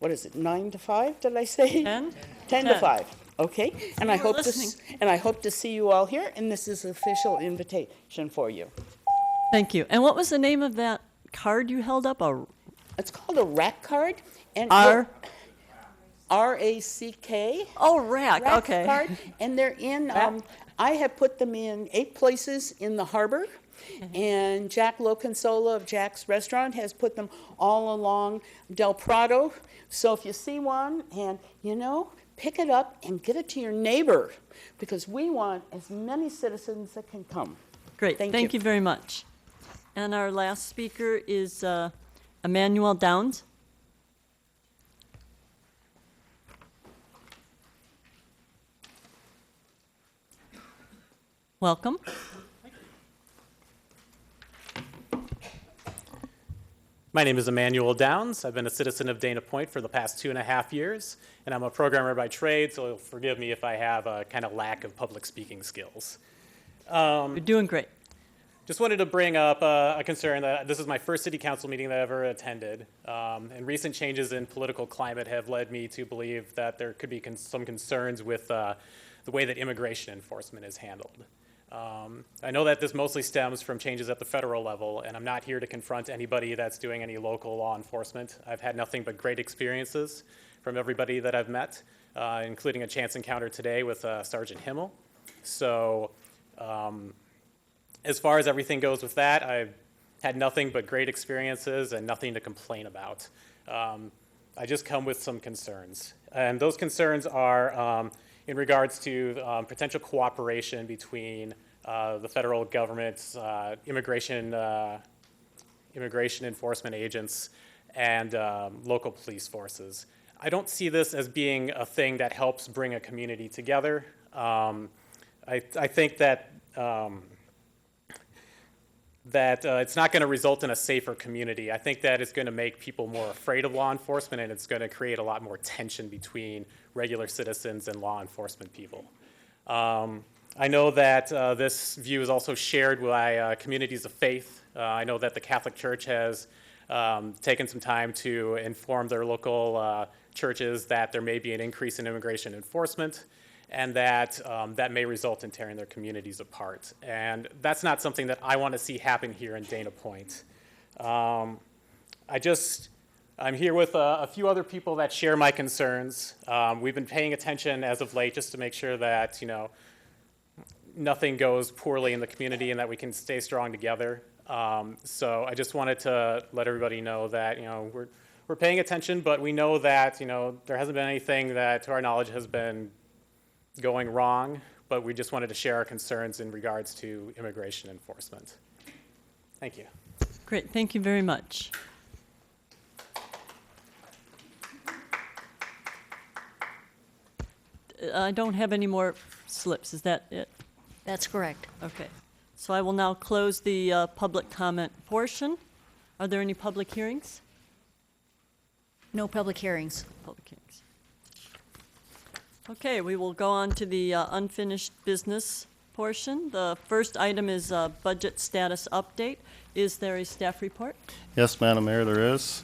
9 to 5, did I say? 10? 10 to 5. Okay, and I You were hope to see you all here, and this is an official invitation for you. Thank you. And what was the name of that card you held up? It's called a rack card, and R-A-C-K. Oh, rack, okay. Card, and they're in, I have put them in 8 places in the harbor, and Jack Loconsola of Jack's Restaurant has put them all along Del Prado. So if you see one, and pick it up and get it to your neighbor, because we want as many citizens that can come. Great, thank you very much. And our last speaker is Emmanuel Downs. Welcome. My name is Emmanuel Downs. I've been a citizen of Dana Point for the past 2.5 years, and I'm a programmer by trade, so forgive me if I have a kind of lack of public speaking skills. You're doing great. Just wanted to bring up a concern that this is my first city council meeting that I've ever attended, and recent changes in political climate have led me to believe that there could be some concerns with the way that immigration enforcement is handled. I know that this mostly stems from changes at the federal level, and I'm not here to confront anybody that's doing any local law enforcement. I've had nothing but great experiences from everybody that I've met, including a chance encounter today with Sergeant Himmel. So as far as everything goes with that, I've had nothing but great experiences and nothing to complain about. I just come with some concerns. And those concerns are in regards to potential cooperation between the federal government's immigration enforcement agents and local police forces. I don't see this as being a thing that helps bring a community together. I think that it's not going to result in a safer community. I think that it's going to make people more afraid of law enforcement, and it's going to create a lot more tension between regular citizens and law enforcement people. I know that this view is also shared by communities of faith. I know that the Catholic Church has taken some time to inform their local churches that there may be an increase in immigration enforcement, and that that may result in tearing their communities apart. And that's not something that I want to see happen here in Dana Point. I'm here with a few other people that share my concerns. We've been paying attention as of late just to make sure that, nothing goes poorly in the community and that we can stay strong together. So I just wanted to let everybody know that, we're paying attention, but we know that, there hasn't been anything that, to our knowledge, has been going wrong, but we just wanted to share our concerns in regards to immigration enforcement. Thank you. Great, thank you very much. I don't have any more slips, is that it? That's correct. Okay, so I will now close the public comment portion. Are there any public hearings? No public hearings. Public hearings. Okay, we will go on to the unfinished business portion. The first item is a budget status update. Is there a staff report? Yes, Madam Mayor, there is.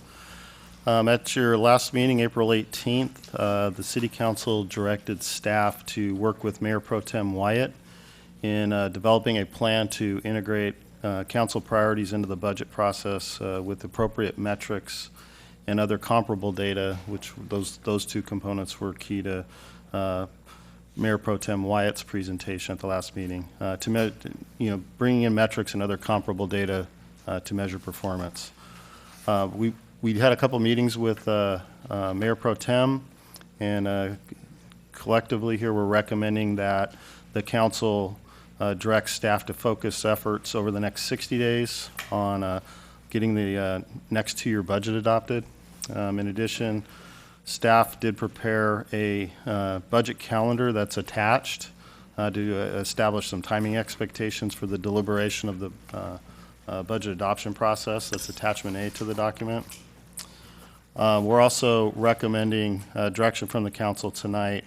At your last meeting, April 18th, the City Council directed staff to work with Mayor Pro Tem Wyatt in developing a plan to integrate council priorities into the budget process with appropriate metrics and other comparable data, which those two components were key to Mayor Pro Tem Wyatt's presentation at the last meeting, bringing in metrics and other comparable data to measure performance. We had a couple meetings with Mayor Pro Tem, and collectively here we're recommending that the council direct staff to focus efforts over the next 60 days on getting the next 2-year budget adopted. In addition, staff did prepare a budget calendar that's attached to establish some timing expectations for the deliberation of the budget adoption process. That's attachment A to the document. We're also recommending direction from the council tonight.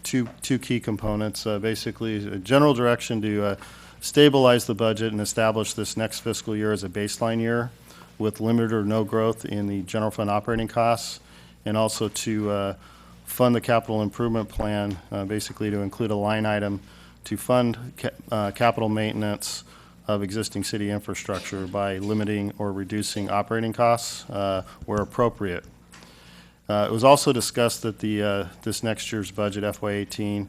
Two key components, basically a general direction to stabilize the budget and establish this next fiscal year as a baseline year with limited or no growth in the general fund operating costs, and also to fund the capital improvement plan, basically to include a line item to fund capital maintenance of existing city infrastructure by limiting or reducing operating costs where appropriate. It was also discussed that this next year's budget, FY18,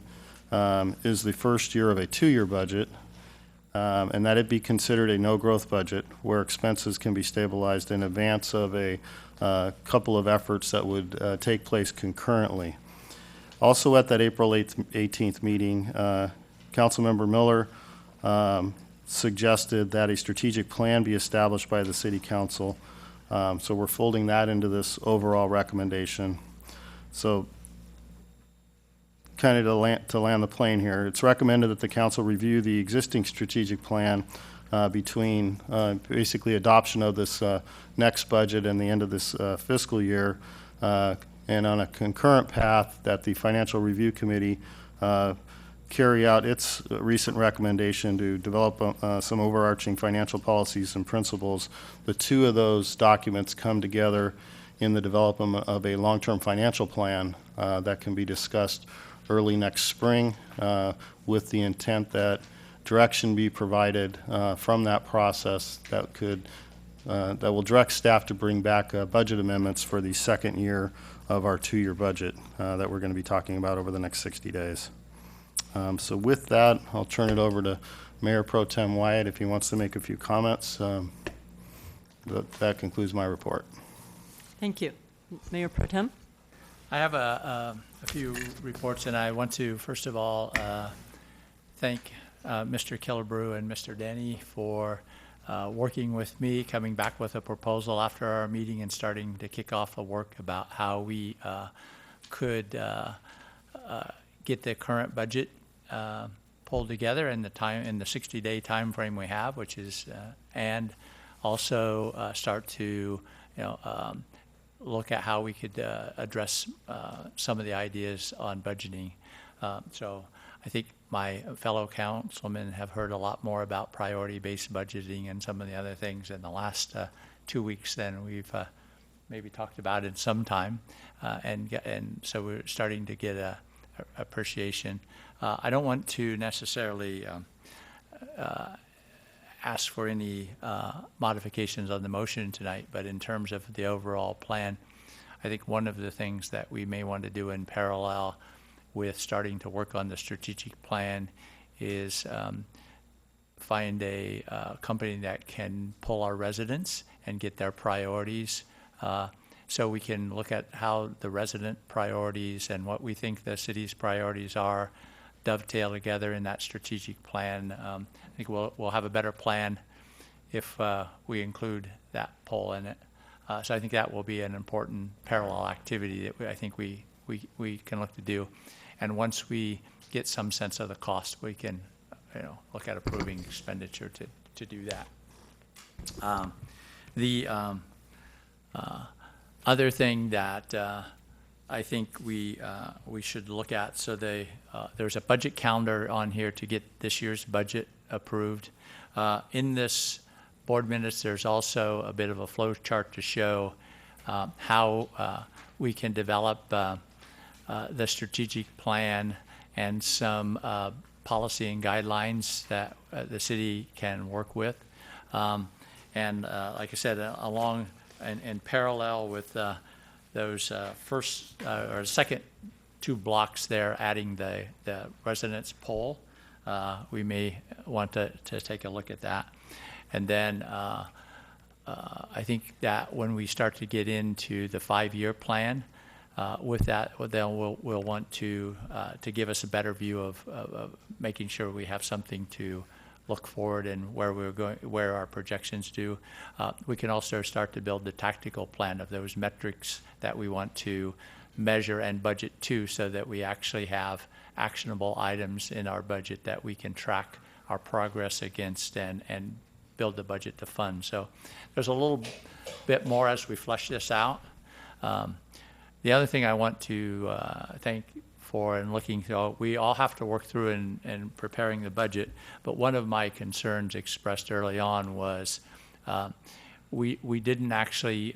is the first year of a 2-year budget, and that it be considered a no-growth budget where expenses can be stabilized in advance of a couple of efforts that would take place concurrently. Also at that April 18th meeting, Councilmember Miller suggested that a strategic plan be established by the City Council. So we're folding that into this overall recommendation. So kind of to land the plane here, it's recommended that the council review the existing strategic plan between basically adoption of this next budget and the end of this fiscal year, and on a concurrent path that the Financial Review Committee carry out its recent recommendation to develop some overarching financial policies and principles. The two of those documents come together in the development of a long-term financial plan that can be discussed early next spring with the intent that direction be provided from that process that could that will direct staff to bring back budget amendments for the second year of our 2-year budget that we're going to be talking about over the next 60 days. So with that, I'll turn it over to Mayor Pro Tem Wyatt if he wants to make a few comments. That concludes my report. Thank you. Mayor Pro Tem? I have a few reports, and I want to, first of all, thank Mr. Killebrew and Mr. Denny for working with me, coming back with a proposal after our meeting and starting to kick off a work about how we could get the current budget pulled together in the 60-day time frame we have, which is and also start to look at how we could address some of the ideas on budgeting. So I think my fellow councilmen have heard a lot more about priority-based budgeting and some of the other things in the last 2 weeks than we've maybe talked about in some time, and so we're starting to get a appreciation. I don't want to necessarily ask for any modifications on the motion tonight, but in terms of the overall plan, I think one of the things that we may want to do in parallel with starting to work on the strategic plan is find a company that can pull our residents and get their priorities so we can look at how the resident priorities and what we think the city's priorities are dovetail together in that strategic plan. I think we'll have a better plan if we include that poll in it. So I think that will be an important parallel activity that I think we can look to do. And once we get some sense of the cost, we can look at approving expenditure to do that. The other thing that I think we should look at, so there's a budget calendar on here to get this year's budget approved. In this board minutes, there's also a bit of a flow chart to show how we can develop the strategic plan and some policy and guidelines that the city can work with. And like I said, along in parallel with those first or second 2 blocks there, adding the residence poll, we may want to take a look at that. And then I think that when we start to get into the 5-year plan, with that, then we'll want to give us a better view of making sure we have something to look forward and where we're going, where our projections do. We can also start to build the tactical plan of those metrics that we want to measure and budget to, so that we actually have actionable items in our budget that we can track our progress against and build the budget to fund. So there's a little bit more as we flesh this out. The other thing I want to thank for and looking through, we all have to work through in preparing the budget, but one of my concerns expressed early on was we didn't actually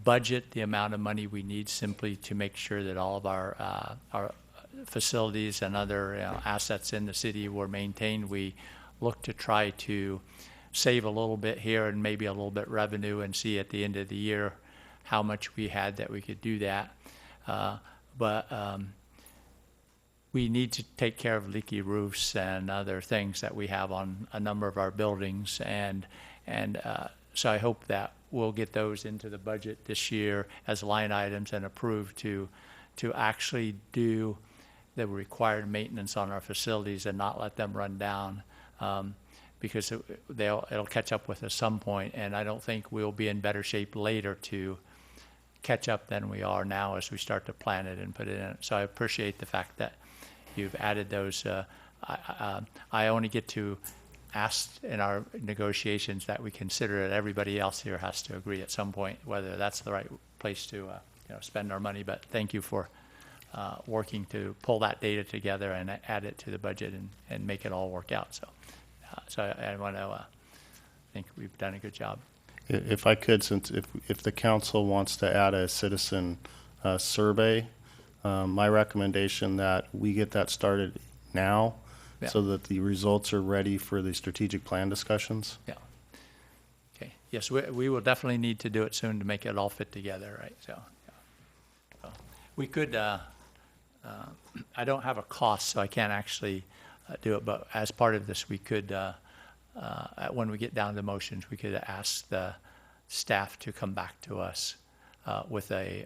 budget the amount of money we need simply to make sure that all of our facilities and other assets in the city were maintained. We looked to try to save a little bit here and maybe a little bit revenue and see at the end of the year how much we had that we could do that. But we need to take care of leaky roofs and other things that we have on a number of our buildings. And so I hope that we'll get those into the budget this year as line items and approved to actually do the required maintenance on our facilities and not let them run down, because it'll catch up with us some point, and I don't think we'll be in better shape later to catch up than we are now as we start to plan it and put it in. So I appreciate the fact that you've added those. I only get to ask in our negotiations that we consider it. Everybody else here has to agree at some point whether that's the right place to spend our money. But thank you for working to pull that data together and add it to the budget and make it all work out. So I want to think we've done a good job. If I could, since if the council wants to add a citizen survey, my recommendation that we get that started now, Yeah. so that the results are ready for the strategic plan discussions. Yeah. Okay. Yes, we will definitely need to do it soon to make it all fit together, right? So, yeah. So we could. I don't have a cost, so I can't actually do it. But as part of this, we could, when we get down to motions, we could ask the staff to come back to us with a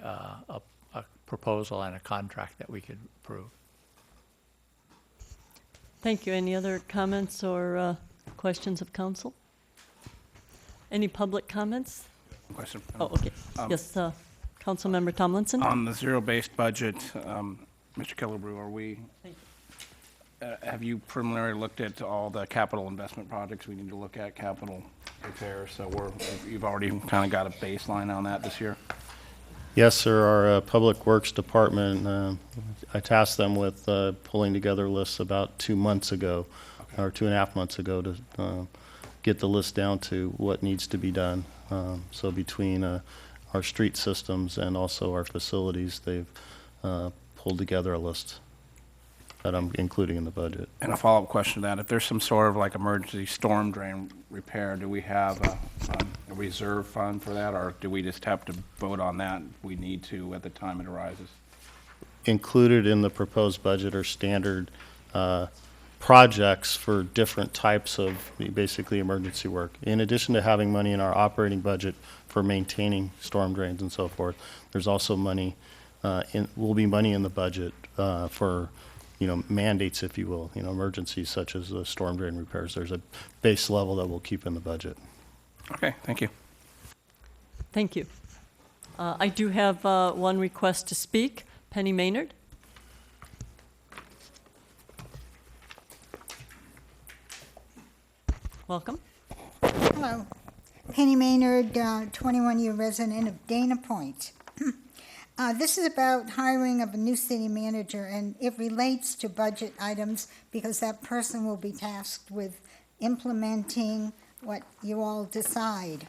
proposal and a contract that we could approve. Thank you. Any other comments or questions of council? Any public comments? Question. Oh, okay. Yes, Councilmember Tomlinson. On the zero-based budget, Mr. Killebrew, have you preliminarily looked at all the capital investment projects we need to look at, capital repairs? So you've already kind of got a baseline on that this year? Yes, sir. Our Public Works Department, I tasked them with pulling together lists about 2 months ago, or 2.5 months ago, to get the list down to what needs to be done. So between our street systems and also our facilities, they've pulled together a list that I'm including in the budget. And a follow-up question to that, if there's some sort of like emergency storm drain repair, do we have a reserve fund for that, or do we just have to vote on that if we need to at the time it arises? Included in the proposed budget are standard projects for different types of basically emergency work. In addition to having money in our operating budget for maintaining storm drains and so forth, there's also money, will be money in the budget for mandates, if you will, emergencies such as the storm drain repairs. There's a base level that we'll keep in the budget. Okay, thank you. Thank you. I do have one request to speak. Penny Maynard. Welcome. Hello. Penny Maynard, 21-year resident of Dana Point. This is about hiring of a new city manager, and it relates to budget items because that person will be tasked with implementing what you all decide.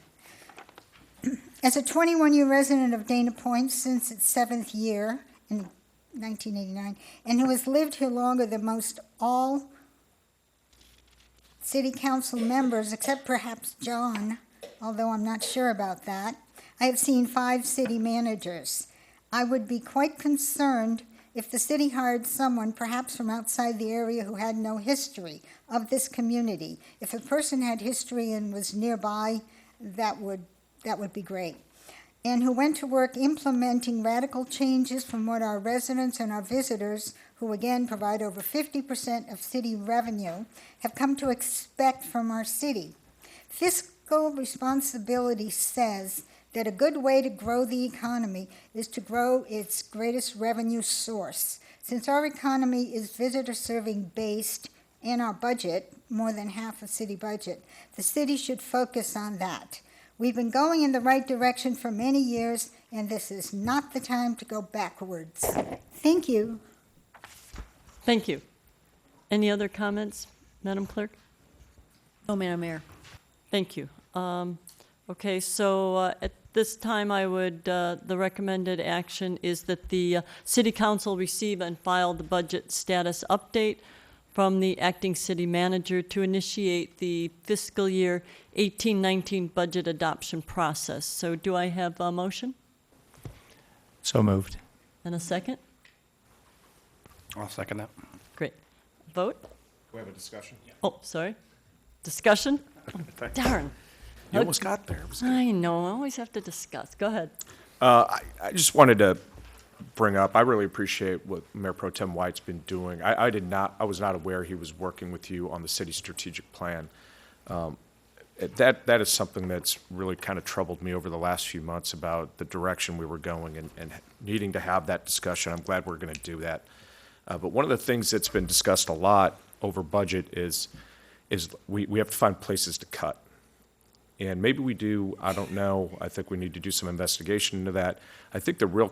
As a 21-year resident of Dana Point since its 7th year in 1989, and who has lived here longer than most all city council members, except perhaps John, although I'm not sure about that, I have seen 5 city managers. I would be quite concerned if the city hired someone, perhaps from outside the area, who had no history of this community. If a person had history and was nearby, that would be great. And who went to work implementing radical changes from what our residents and our visitors, who again provide over 50% of city revenue, have come to expect from our city. Fiscal responsibility says that a good way to grow the economy is to grow its greatest revenue source. Since our economy is visitor-serving based and our budget, more than half a city budget, the city should focus on that. We've been going in the right direction for many years, and this is not the time to go backwards. Thank you. Thank you. Any other comments, Madam Clerk? No, Madam Mayor. Thank you. Okay, so at this time, I would, the recommended action is that the City Council receive and file the budget status update from the acting city manager to initiate the fiscal year 18-19 budget adoption process. So do I have a motion? So moved. And a second? I'll second that. Great. Vote? We have a discussion? Oh, sorry. Discussion? Oh, darn. You almost got there. It was good. I know, I always have to discuss. Go ahead. I just wanted to bring up, I really appreciate what Mayor Pro Tem White's been doing. I was not aware he was working with you on the city strategic plan. That is something that's really kind of troubled me over the last few months about the direction we were going and needing to have that discussion. I'm glad we're going to do that. But one of the things that's been discussed a lot over budget is we have to find places to cut. And maybe we do, I don't know. I think we need to do some investigation into that. I think the real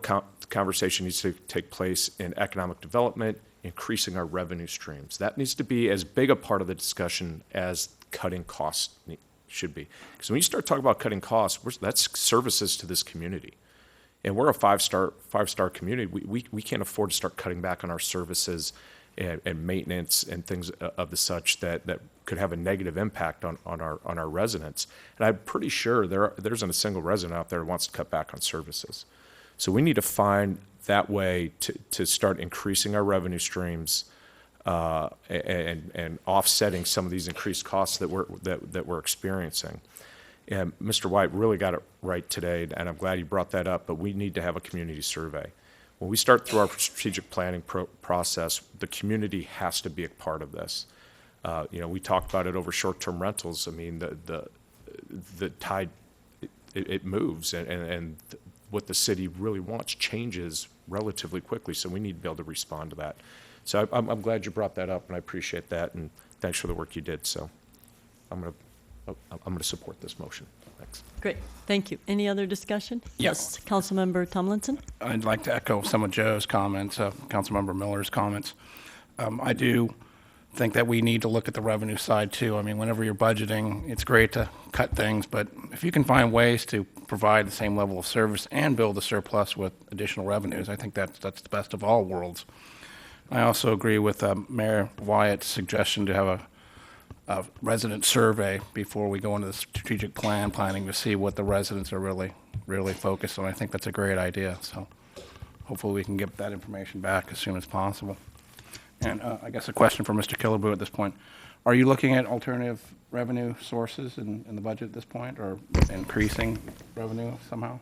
conversation needs to take place in economic development, increasing our revenue streams. That needs to be as big a part of the discussion as cutting costs should be. Because when you start talking about cutting costs, that's services to this community. And we're a five-star community. We can't afford to start cutting back on our services and maintenance and things of the such that could have a negative impact on our residents. And I'm pretty sure there isn't a single resident out there who wants to cut back on services. So we need to find that way to start increasing our revenue streams and offsetting some of these increased costs that we're experiencing. And Mr. White really got it right today, and I'm glad he brought that up, but we need to have a community survey. When we start through our strategic planning process, the community has to be a part of this. We talked about it over short-term rentals. I mean, the tide, it moves, and what the city really wants changes relatively quickly, so we need to be able to respond to that. So I'm glad you brought that up, and I appreciate that, and thanks for the work you did. So I'm going to support this motion. Thanks. Great, thank you. Any other discussion? Yes, Councilmember Tomlinson? I'd like to echo some of Joe's comments, Councilmember Miller's comments. I do think that we need to look at the revenue side too. I mean, whenever you're budgeting, it's great to cut things, but if you can find ways to provide the same level of service and build a surplus with additional revenues, I think that's the best of all worlds. I also agree with Mayor Wyatt's suggestion to have a resident survey before we go into the strategic planning to see what the residents are really focused on. I think that's a great idea. So hopefully we can get that information back as soon as possible. And I guess a question for Mr. Killebrew at this point. Are you looking at alternative revenue sources in the budget at this point, or increasing revenue somehow?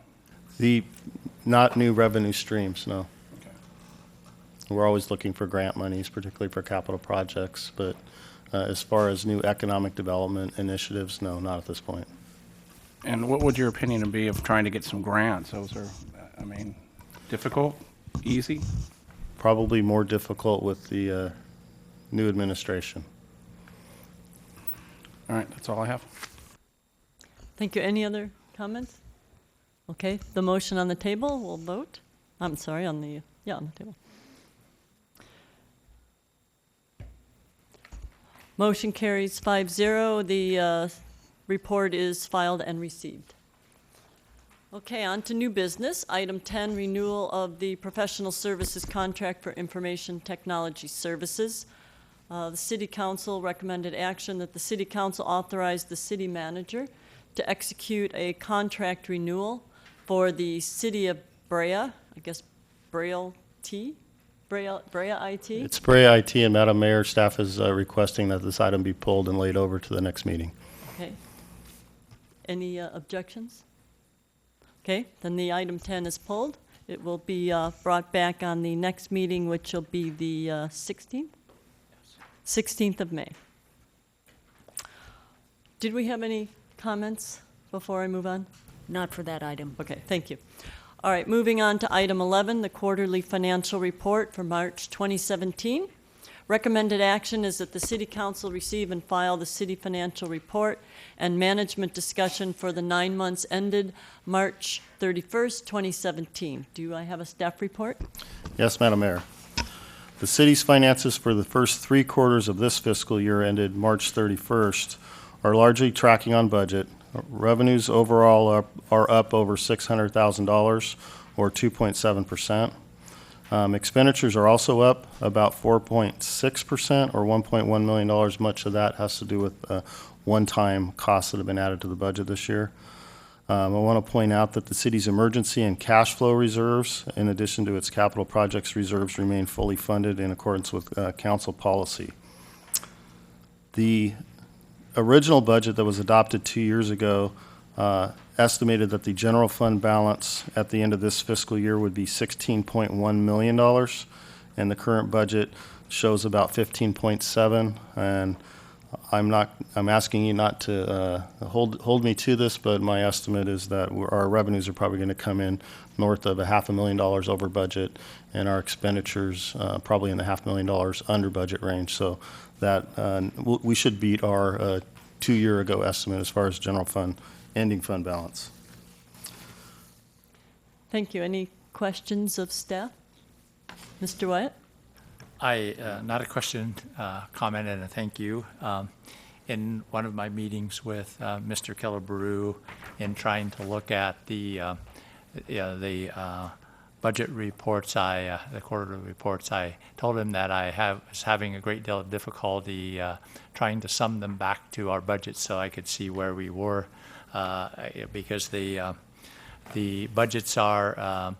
Not new revenue streams, no. Okay. We're always looking for grant monies, particularly for capital projects, but as far as new economic development initiatives, no, not at this point. And what would your opinion be of trying to get some grants? Those are, difficult, easy? Probably more difficult with the new administration. All right, that's all I have. Thank you. Any other comments? Okay, the motion on the table, we'll vote. I'm sorry, on the table. Motion carries 5-0. The report is filed and received. Okay, on to new business. Item 10, renewal of the professional services contract for information technology services. The City Council recommended action that the City Council authorize the city manager to execute a contract renewal for the City of Brea, I guess Brea IT? It's Brea IT, and Madam Mayor, staff is requesting that this item be pulled and laid over to the next meeting. Okay. Any objections? Okay, then the item 10 is pulled. It will be brought back on the next meeting, which will be the 16th? 16th of May. Did we have any comments before I move on? Not for that item. Okay, thank you. All right, moving on to item 11, the quarterly financial report for March 2017. Recommended action is that the City Council receive and file the city financial report and management discussion for the 9 months ended March 31st, 2017. Do I have a staff report? Yes, Madam Mayor. The city's finances for the first 3 quarters of this fiscal year ended March 31st are largely tracking on budget. Revenues overall are up over $600,000 or 2.7%. Expenditures are also up about 4.6% or $1.1 million. Much of that has to do with one-time costs that have been added to the budget this year. I want to point out that the city's emergency and cash flow reserves, in addition to its capital projects reserves, remain fully funded in accordance with council policy. The original budget that was adopted 2 years ago estimated that the general fund balance at the end of this fiscal year would be $16.1 million, and the current budget shows about 15.7. And I'm asking you not to hold me to this, but my estimate is that our revenues are probably going to come in north of $500,000 over budget, and our expenditures probably in the $500,000 under budget range. So that we should beat our 2 year ago estimate as far as general fund ending fund balance. Thank you. Any questions of staff? Mr. Wyatt? Not a question, comment, and a thank you. In one of my meetings with Mr. Killebrew, in trying to look at the budget reports, the quarterly reports, I told him that I was having a great deal of difficulty trying to sum them back to our budget so I could see where we were, because the budgets are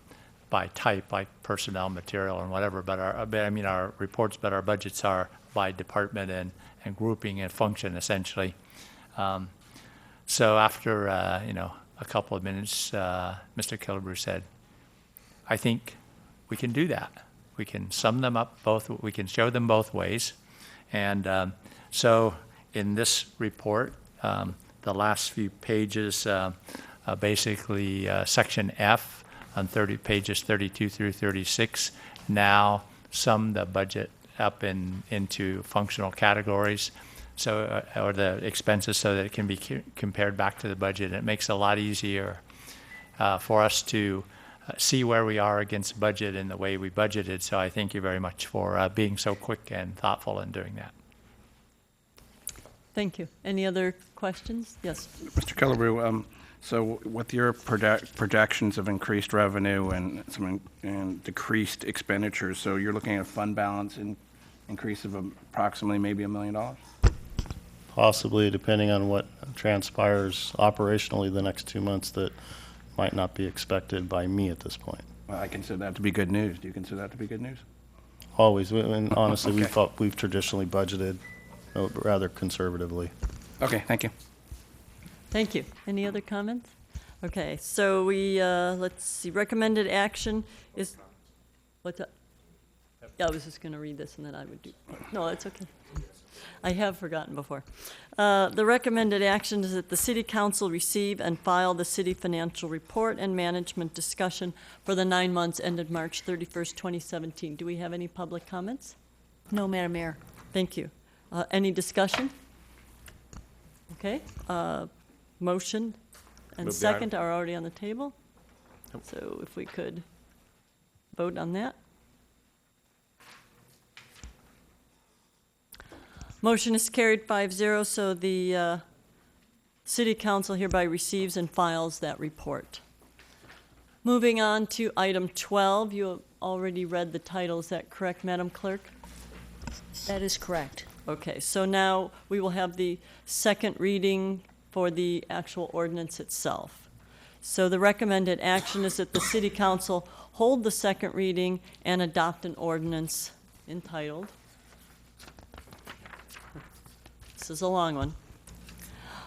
by type, like personnel, material, and whatever, but our reports, but our budgets are by department and grouping and function, essentially. So after, a couple of minutes, Mr. Killebrew said, I think we can do that. We can sum them up we can show them both ways. And so in this report, the last few pages, basically section F, on pages 32 through 36, now sum the budget up into functional categories, so or the expenses, so that it can be compared back to the budget. And it makes it a lot easier for us to see where we are against budget and the way we budgeted. So I thank you very much for being so quick and thoughtful in doing that. Thank you. Any other questions? Yes. Mr. Killebrew, so with your projections of increased revenue and decreased expenditures, so you're looking at a fund balance increase of approximately maybe $1 million? Possibly, depending on what transpires operationally the next 2 months that might not be expected by me at this point. Well, I consider that to be good news. Do you consider that to be good news? Always, and honestly, Okay. we've traditionally budgeted rather conservatively. Okay, thank you. Thank you. Any other comments? Okay, so we, let's see, recommended action is, what's up? Yeah, I was just going to read this and then I would do, no, that's okay. I have forgotten before. The recommended action is that the City Council receive and file the city financial report and management discussion for the 9 months ended March 31st, 2017. Do we have any public comments? No, Madam Mayor. Thank you. Any discussion? Okay. Motion and Move the item. second are already on the table. So if we could vote on that. Motion is carried 5-0, so the City Council hereby receives and files that report. Moving on to item 12, you have already read the title, is that correct, Madam Clerk? That is correct. Okay, so now we will have the second reading for the actual ordinance itself. So the recommended action is that the City Council hold the second reading and adopt an ordinance entitled, this is a long one,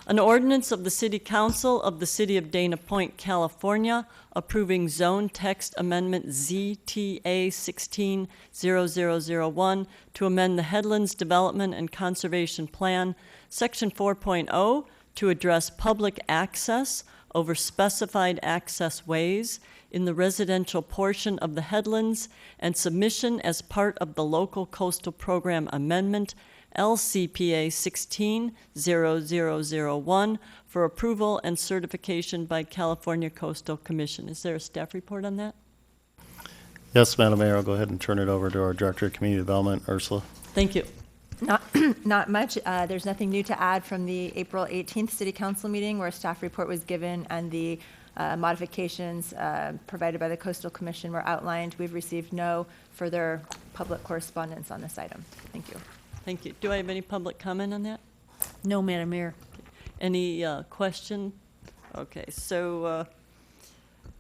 an ordinance of the City Council of the City of Dana Point, California, approving zone text amendment ZTA 16-0001 to amend the Headlands Development and Conservation Plan, Section 4.0, to address public access over specified access ways in the residential portion of the Headlands and submission as part of the Local Coastal Program Amendment LCPA 16-0001 for approval and certification by California Coastal Commission. Is there a staff report on that? Yes, Madam Mayor, I'll go ahead and turn it over to our Director of Community Development, Ursula. Thank you. Not much. There's nothing new to add from the April 18th City Council meeting where a staff report was given and the modifications provided by the Coastal Commission were outlined. We've received no further public correspondence on this item. Thank you. Thank you. Do I have any public comment on that? No, Madam Mayor. Any question Okay, so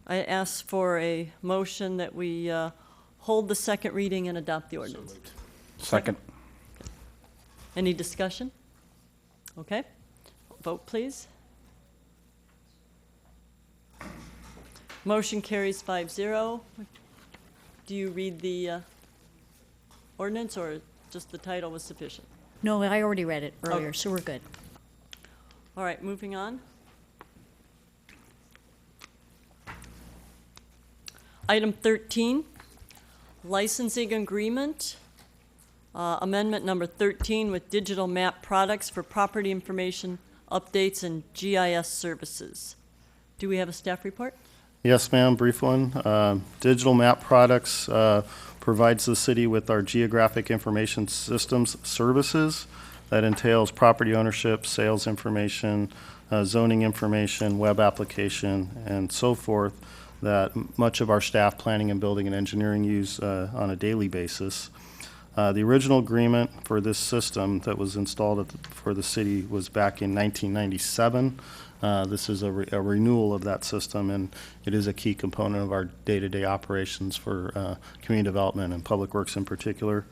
I ask for a motion that we hold the second reading and adopt the ordinance. Second. Any discussion? Okay, vote please. Motion carries 5-0. Do you read the ordinance, or just the title was sufficient? No, I already read it earlier, Okay. so we're good. All right, moving on. Item 13, licensing agreement, amendment number 13 with Digital Map Products for property information updates and GIS services. Do we have a staff report? Yes, ma'am, brief one. Digital Map Products provides the city with our geographic information systems services. That entails property ownership, sales information, zoning information, web application, and so forth, that much of our staff, planning and building and engineering, use on a daily basis. The original agreement for this system that was installed for the city was back in 1997. This is a renewal of that system, and it is a key component of our day-to-day operations for community development and public works in particular.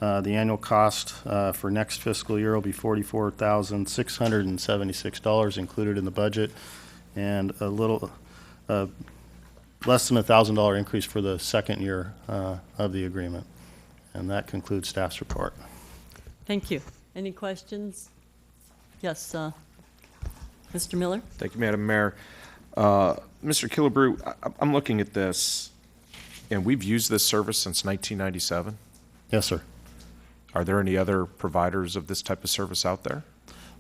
The annual cost for next fiscal year will be $44,676 included in the budget, and a little less than $1,000 increase for the second year of the agreement. And that concludes staff's report. Thank you. Any questions? Yes, Mr. Miller? Thank you, Madam Mayor. Mr. Killebrew, I'm looking at this, and we've used this service since 1997. Yes, sir. Are there any other providers of this type of service out there?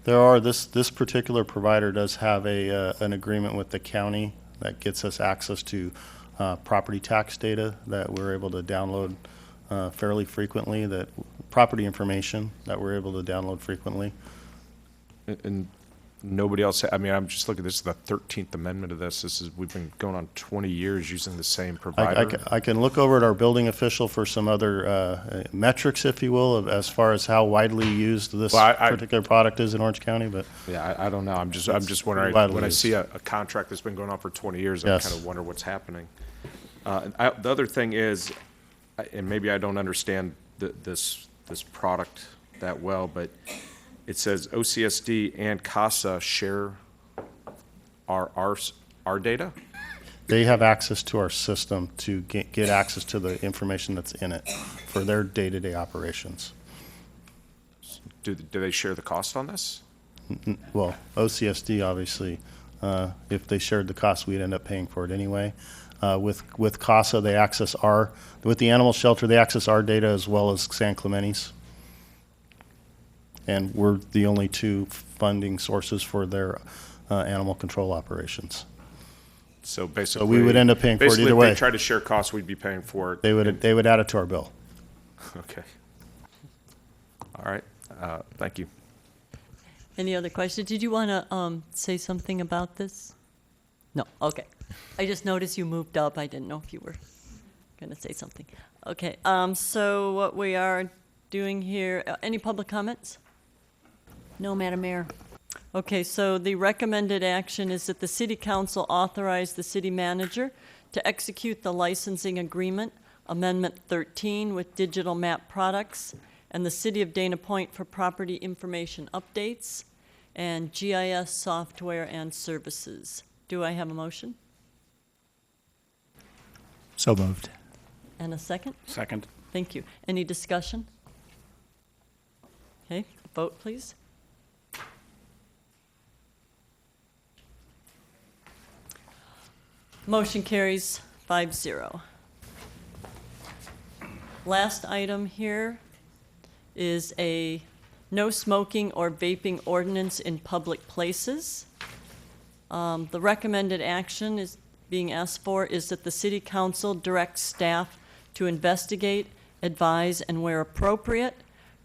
There are. This particular provider does have an agreement with the county that gets us access to property tax data that we're able to download fairly frequently, that property information that we're able to download frequently. And nobody else, I mean, I'm just looking, this is the 13th amendment of this. We've been going on 20 years using the same provider. I can look over at our building official for some other metrics, if you will, as far as how widely used this particular product is in Orange County. But yeah, I don't know. I'm just wondering, when I see a contract that's been going on for 20 years, I kind of wonder what's happening. The other thing is, and maybe I don't understand this product that well, but it says OCSD and CASA share our data? They have access to our system to get access to the information that's in it for their day-to-day operations. Do they share the cost on this? Well, OCSD, obviously, if they shared the cost, we'd end up paying for it anyway. With CASA, they access with the animal shelter, they access our data as well as San Clemente's. And we're the only two funding sources for their animal control operations. So basically, we would end up paying for it either if way. they try to share costs, we'd be paying for it. They would add it to our bill. Okay. All right. Thank you. Any other questions? Did you want to say something about this? No. Okay. I just noticed you moved up. I didn't know if you were going to say something. Okay. So what we are doing here, any public comments? No, Madam Mayor. Okay, so the recommended action is that the City Council authorize the city manager to execute the licensing agreement, Amendment 13, with Digital Map Products and the City of Dana Point for property information updates and GIS software and services. Do I have a motion? So moved. And a second? Second. Thank you. Any discussion? Okay, vote please. Motion carries 5-0. Last item here is a no smoking or vaping ordinance in public places. The recommended action is being asked for is that the City Council directs staff to investigate, advise, and where appropriate,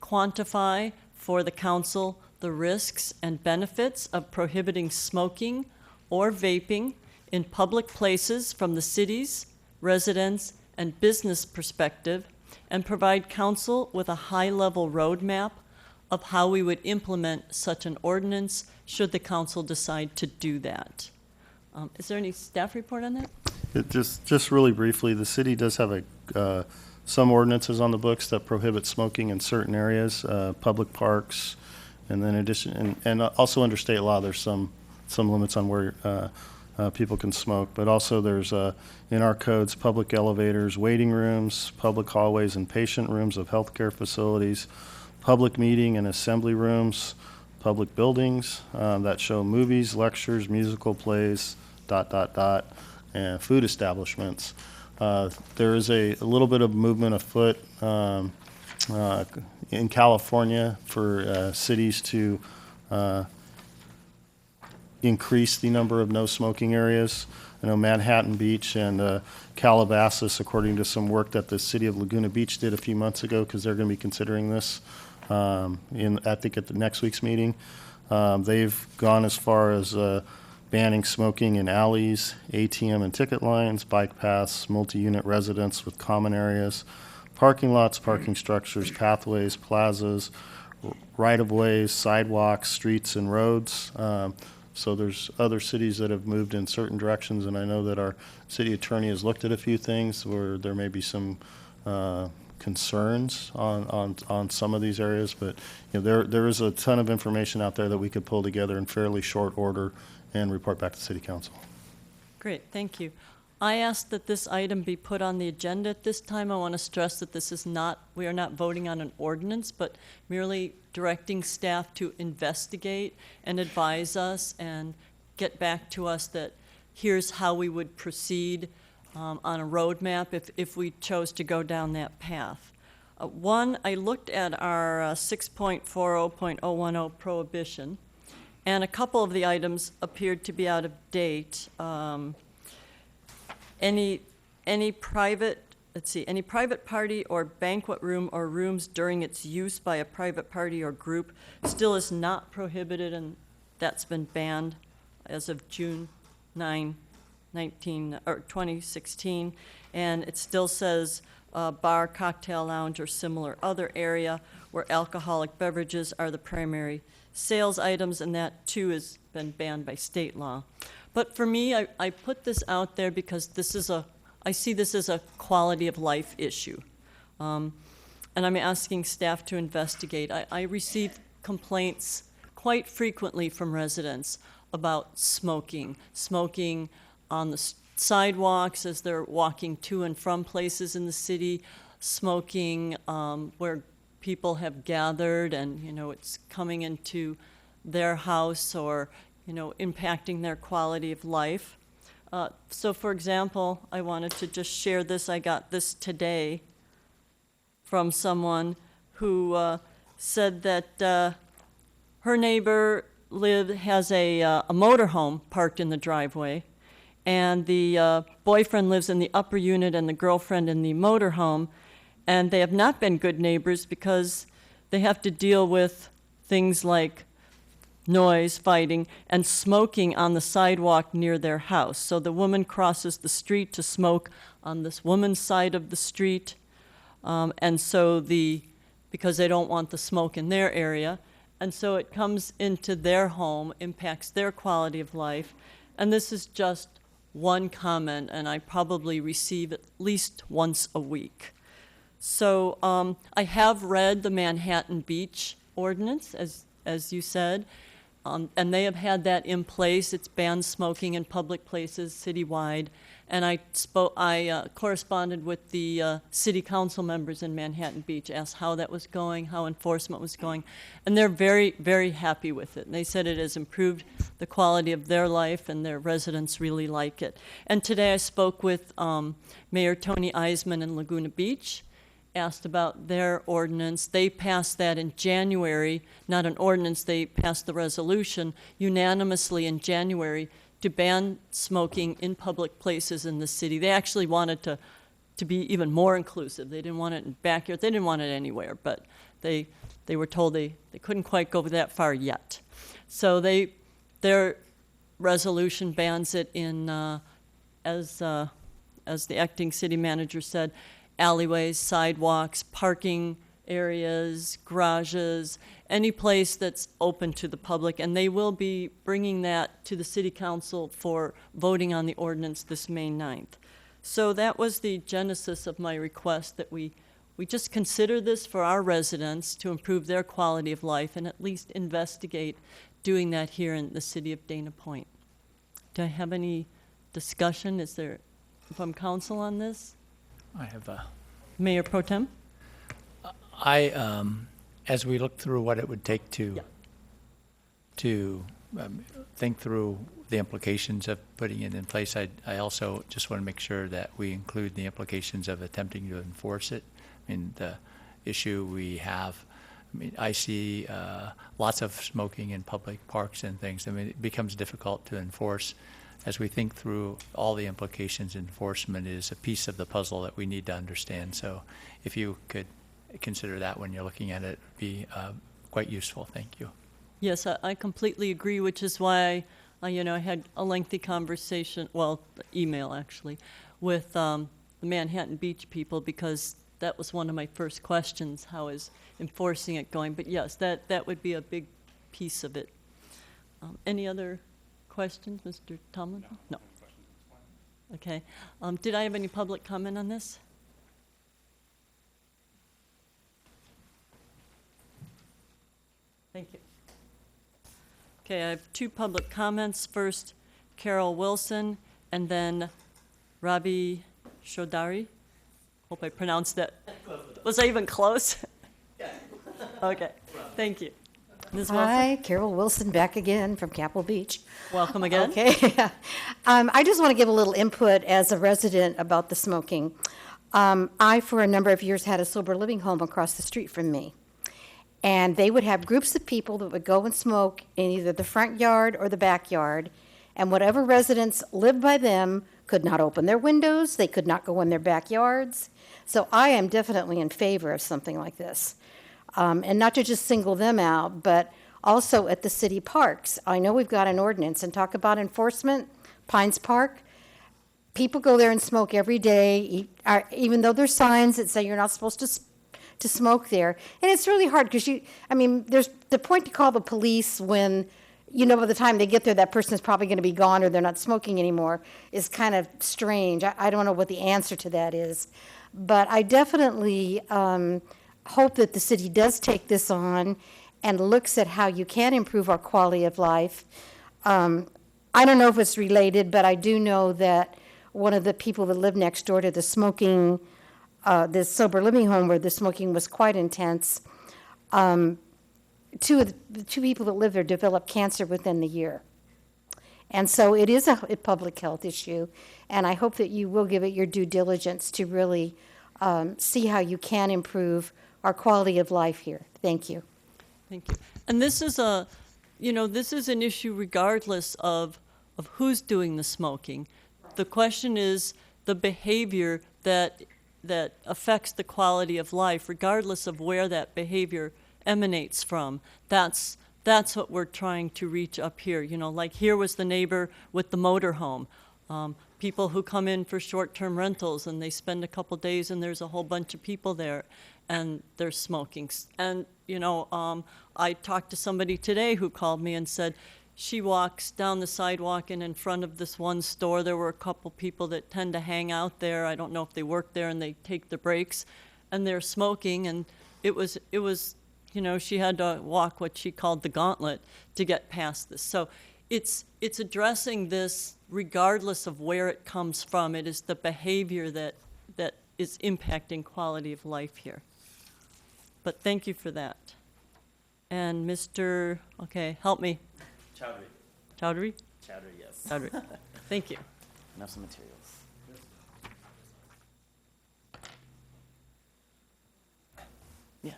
quantify for the council the risks and benefits of prohibiting smoking or vaping in public places from the city's, residents, and business perspective, and provide council with a high-level roadmap of how we would implement such an ordinance should the council decide to do that. Is there any staff report on that? Just really briefly, the city does have some ordinances on the books that prohibit smoking in certain areas, public parks, and then and also under state law, there's some limits on where people can smoke. But also there's in our codes, public elevators, waiting rooms, public hallways and patient rooms of healthcare facilities, public meeting and assembly rooms, public buildings that show movies, lectures, musical plays, ... and food establishments. There is a little bit of movement afoot in California for cities to increase the number of no smoking areas. I know Manhattan Beach and Calabasas, according to some work that the city of Laguna Beach did a few months ago, because they're going to be considering this I think at the next week's meeting. They've gone as far as banning smoking in alleys, ATM and ticket lines, bike paths, multi-unit residents with common areas, parking lots, parking structures, pathways, plazas, right-of-ways, sidewalks, streets, and roads. So there's other cities that have moved in certain directions, and I know that our city attorney has looked at a few things where there may be some concerns on some of these areas, but there is a ton of information out there that we could pull together in fairly short order and report back to City Council. Great, thank you. I asked that this item be put on the agenda at this time. I want to stress that we are not voting on an ordinance, but merely directing staff to investigate and advise us and get back to us that here's how we would proceed on a roadmap if we chose to go down that path. One, I looked at our 6.40.010 prohibition, and a couple of the items appeared to be out of date. Any private party or banquet room or rooms during its use by a private party or group still is not prohibited, and that's been banned as of June 9, 2016. And it still says bar, cocktail lounge, or similar other area where alcoholic beverages are the primary sales items, and that too has been banned by state law. But for me, I put this out there because I see this as a quality of life issue. And I'm asking staff to investigate. I receive complaints quite frequently from residents about smoking on the sidewalks as they're walking to and from places in the city, smoking where people have gathered and, it's coming into their house or, impacting their quality of life. So, for example, I wanted to just share this. I got this today from someone who said that her neighbor has a motorhome parked in the driveway, and the boyfriend lives in the upper unit and the girlfriend in the motorhome, and they have not been good neighbors because they have to deal with things like noise, fighting, and smoking on the sidewalk near their house. So the woman crosses the street to smoke on this woman's side of the street, and so because they don't want the smoke in their area, and so it comes into their home, impacts their quality of life, and this is just one comment, and I probably receive at least once a week. So I have read the Manhattan Beach ordinance, as you said, and they have had that in place. It's banned smoking in public places citywide, and I corresponded with the city council members in Manhattan Beach, asked how that was going, how enforcement was going, and they're very, very happy with it. And they said it has improved the quality of their life, and their residents really like it. And today I spoke with Mayor Tony Eisman in Laguna Beach, asked about their ordinance. They passed that in January, not an ordinance, they passed the resolution unanimously in January to ban smoking in public places in the city. They actually wanted to be even more inclusive. They didn't want it in backyards, they didn't want it anywhere, but they were told they couldn't quite go that far yet. So their resolution bans it in, as the acting city manager said, alleyways, sidewalks, parking areas, garages, any place that's open to the public, and they will be bringing that to the city council for voting on the ordinance this May 9th. So that was the genesis of my request, that we just consider this for our residents to improve their quality of life and at least investigate doing that here in the city of Dana Point. Do I have any discussion? Is there from council on this? I have Mayor Pro Tem? As we look through what it would take to think through the implications of putting it in place, I also just want to make sure that we include the implications of attempting to enforce it. I mean, the issue we have, I mean, I see lots of smoking in public parks and things. I mean, it becomes difficult to enforce. As we think through all the implications, enforcement is a piece of the puzzle that we need to understand. So if you could consider that when you're looking at it, it would be quite useful. Thank you. Yes, I completely agree, which is why I had a lengthy conversation, well, email actually, with the Manhattan Beach people, because that was one of my first questions, how is enforcing it going? But yes, that would be a big piece of it. Any other questions, Mr. Tomlin? No. Okay. Did I have any public comment on this? Thank you. Okay, I have two public comments. First, Carol Wilson, and then Rabi Shodari. Hope I pronounced that. Was I even close? Yeah. Okay, thank you. Ms. Wilson? Hi, Carol Wilson back again from Capitol Beach. Welcome again. Okay. I just want to give a little input as a resident about the smoking. I, for a number of years, had a sober living home across the street from me. And they would have groups of people that would go and smoke in either the front yard or the backyard, and whatever residents lived by them could not open their windows, they could not go in their backyards. So I am definitely in favor of something like this. And not to just single them out, but also at the city parks. I know we've got an ordinance, and talk about enforcement, Pines Park, people go there and smoke every day, even though there's signs that say you're not supposed to smoke there. And it's really hard because there's the point to call the police when, by the time they get there, that person is probably going to be gone or they're not smoking anymore is kind of strange. I don't know what the answer to that is. But I definitely hope that the city does take this on and looks at how you can improve our quality of life. I don't know if it's related, but I do know that one of the people that live next door to the smoking this sober living home where the smoking was quite intense. The two people that live there developed cancer within the year. And so it is a public health issue, and I hope that you will give it your due diligence to really see how you can improve our quality of life here. Thank you. Thank you. And this is this is an issue regardless of who's doing the smoking. The question is the behavior that affects the quality of life, regardless of where that behavior emanates from. That's what we're trying to reach up here. Like here was the neighbor with the motorhome. People who come in for short-term rentals and they spend a couple days and there's a whole bunch of people there and they're smoking. And, I talked to somebody today who called me and said, she walks down the sidewalk, and in front of this one store, there were a couple people that tend to hang out there. I don't know if they work there, and they take the breaks, and they're smoking. And it was, she had to walk what she called the gauntlet to get past this. So it's addressing this regardless of where it comes from. It is the behavior that is impacting quality of life here. But thank you for that. And help me. Chowdhury. Chowdhury? Chowdhury, yes. Chowdhury. Thank you. And have some materials. Yeah.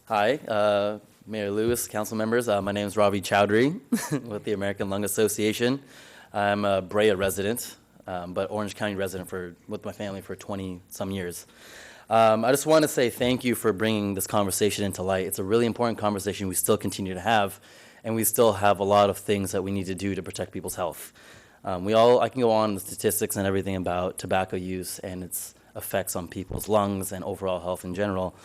All right. Hi, Mayor Lewis, council members. My name is Ravi Chowdhury with the American Lung Association. I'm a Brea resident, but Orange County resident with my family for 20-some years. I just want to say thank you for bringing this conversation into light. It's a really important conversation we still continue to have, and we still have a lot of things that we need to do to protect people's health. I can go on the statistics and everything about tobacco use and its effects on people's lungs and overall health in general,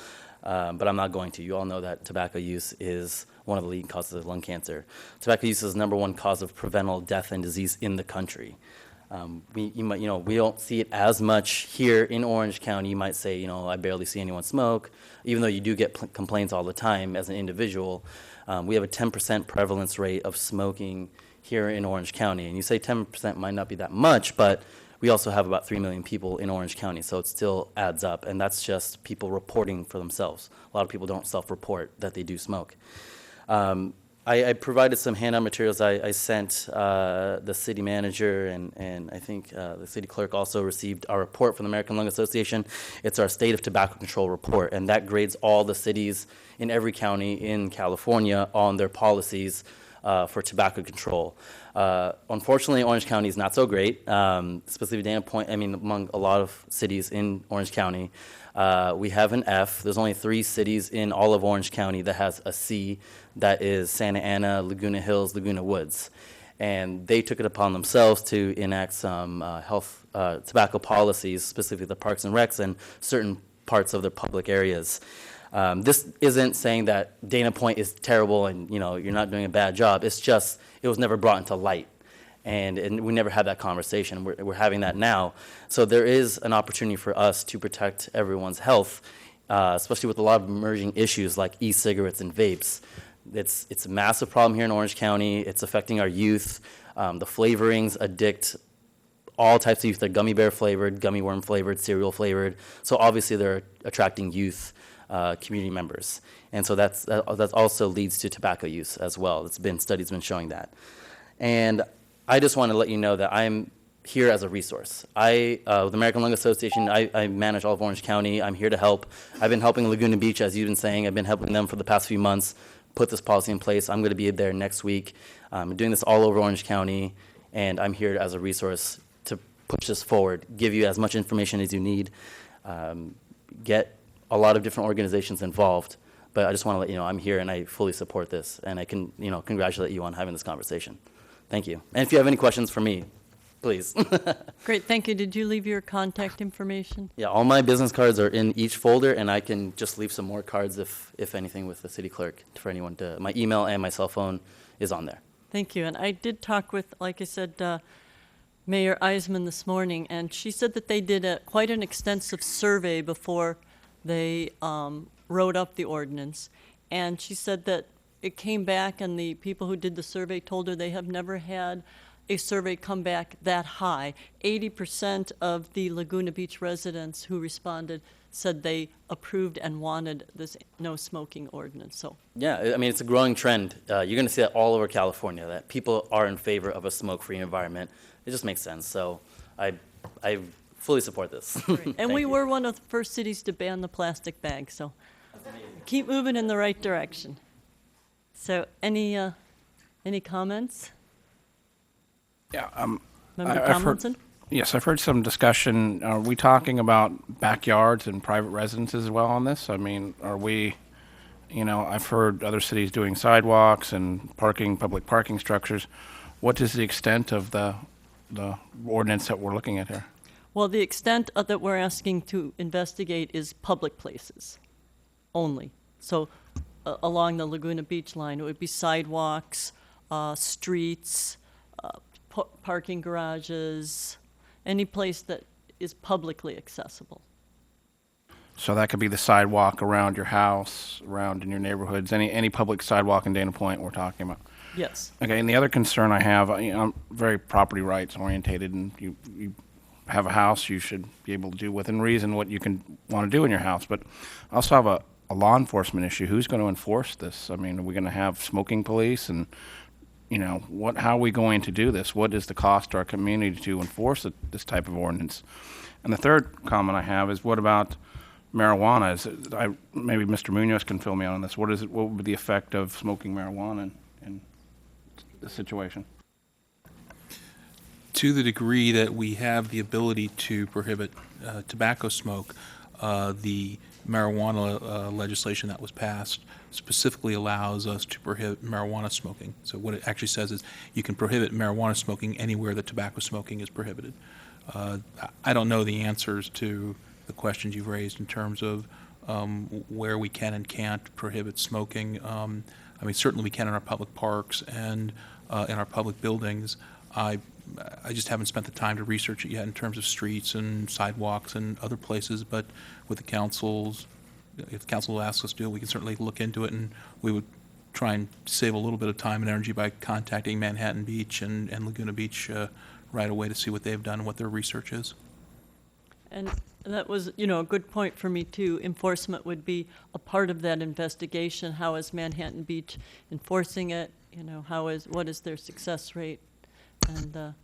but I'm not going to. You all know that tobacco use is one of the leading causes of lung cancer. Tobacco use is the #1 cause of preventable death and disease in the country. We don't see it as much here in Orange County. You might say, I barely see anyone smoke, even though you do get complaints all the time as an individual. We have a 10% prevalence rate of smoking here in Orange County. And you say 10% might not be that much, but we also have about 3 million people in Orange County, so it still adds up. And that's just people reporting for themselves. A lot of people don't self-report that they do smoke. I provided some handout materials. I sent the city manager, and I think the city clerk also received our report from the American Lung Association. It's our State of Tobacco Control report, and that grades all the cities in every county in California on their policies for tobacco control. Unfortunately, Orange County is not so great, specifically Dana Point, among a lot of cities in Orange County. We have an F. There's only 3 cities in all of Orange County that has a C. That is Santa Ana, Laguna Hills, Laguna Woods. And they took it upon themselves to enact some tobacco policies, specifically the parks and recs and certain parts of their public areas. This isn't saying that Dana Point is terrible and you're not doing a bad job. It's just it was never brought into light. And we never had that conversation. We're having that now. So there is an opportunity for us to protect everyone's health, especially with a lot of emerging issues like e-cigarettes and vapes. It's a massive problem here in Orange County. It's affecting our youth. The flavorings addict all types of youth. They're gummy bear flavored, gummy worm flavored, cereal flavored. So obviously they're attracting youth community members. And so that also leads to tobacco use as well. Studies been showing that. And I just want to let you know that I'm here as a resource. With the American Lung Association, I manage all of Orange County. I'm here to help. I've been helping Laguna Beach, as you've been saying. I've been helping them for the past few months put this policy in place. I'm going to be there next week. I'm doing this all over Orange County, and I'm here as a resource to push this forward, give you as much information as you need, get a lot of different organizations involved. But I just want to let you know I'm here and I fully support this, and I can congratulate you on having this conversation. Thank you. And if you have any questions for me, please. Great, thank you. Did you leave your contact information? Yeah, all my business cards are in each folder, and I can just leave some more cards if anything with the city clerk for anyone to. My email and my cell phone is on there. Thank you. And I did talk with, like I said, Mayor Eisman this morning, and she said that they did quite an extensive survey before they wrote up the ordinance. And she said that it came back, and the people who did the survey told her they have never had a survey come back that high. 80% of the Laguna Beach residents who responded said they approved and wanted this no smoking ordinance. So yeah, it's a growing trend. You're going to see that all over California, that people are in favor of a smoke-free environment. It just makes sense. So I fully support this. and we were one of the first cities to ban the plastic bag. So keep moving in the right direction. So any comments? Yeah, Member I've heard, Tomlinson? yes, I've heard some discussion. Are we talking about backyards and private residences as well on this? Are we, I've heard other cities doing sidewalks and public parking structures. What is the extent of the ordinance that we're looking at here? Well, the extent that we're asking to investigate is public places only. So along the Laguna Beach line, it would be sidewalks, streets, parking garages, any place that is publicly accessible. So that could be the sidewalk around your house, around in your neighborhoods, any public sidewalk in Dana Point we're talking about. Yes. Okay, and the other concern I have, I'm very property rights orientated, and you have a house, you should be able to do within reason what you want to do in your house. But I also have a law enforcement issue. Who's going to enforce this? Are we going to have smoking police? And how are we going to do this? What is the cost to our community to enforce this type of ordinance? And the third comment I have is, what about marijuana? Maybe Mr. Munoz can fill me in on this. What would be the effect of smoking marijuana in this situation? To the degree that we have the ability to prohibit tobacco smoke, the marijuana legislation that was passed specifically allows us to prohibit marijuana smoking. So what it actually says is you can prohibit marijuana smoking anywhere that tobacco smoking is prohibited. I don't know the answers to the questions you've raised in terms of where we can and can't prohibit smoking. I mean, certainly we can in our public parks and in our public buildings. I just haven't spent the time to research it yet in terms of streets and sidewalks and other places, but with the councils, if the council asks us to do it, we can certainly look into it, and we would try and save a little bit of time and energy by contacting Manhattan Beach and Laguna Beach right away to see what they've done and what their research is. And that was, a good point for me too. Enforcement would be a part of that investigation. How is Manhattan Beach enforcing it? What is their success rate? And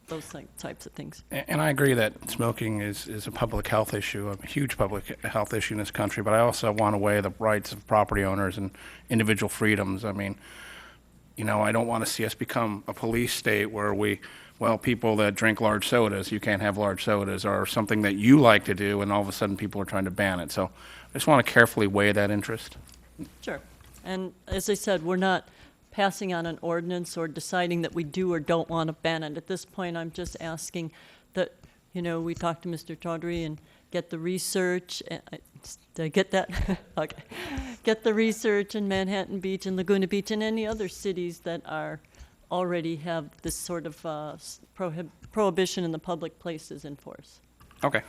those types of things. And I agree that smoking is a public health issue, a huge public health issue in this country, but I also want to weigh the rights of property owners and individual freedoms. I mean, I don't want to see us become a police state where people that drink large sodas, you can't have large sodas, or something that you like to do, and all of a sudden people are trying to ban it. So I just want to carefully weigh that interest. Sure. And as I said, we're not passing on an ordinance or deciding that we do or don't want to ban it. At this point, I'm just asking that, we talk to Mr. Chaudhry and get the research. Did I get that? Okay. Get the research in Manhattan Beach and Laguna Beach and any other cities that already have this sort of prohibition in the public places in force. Okay.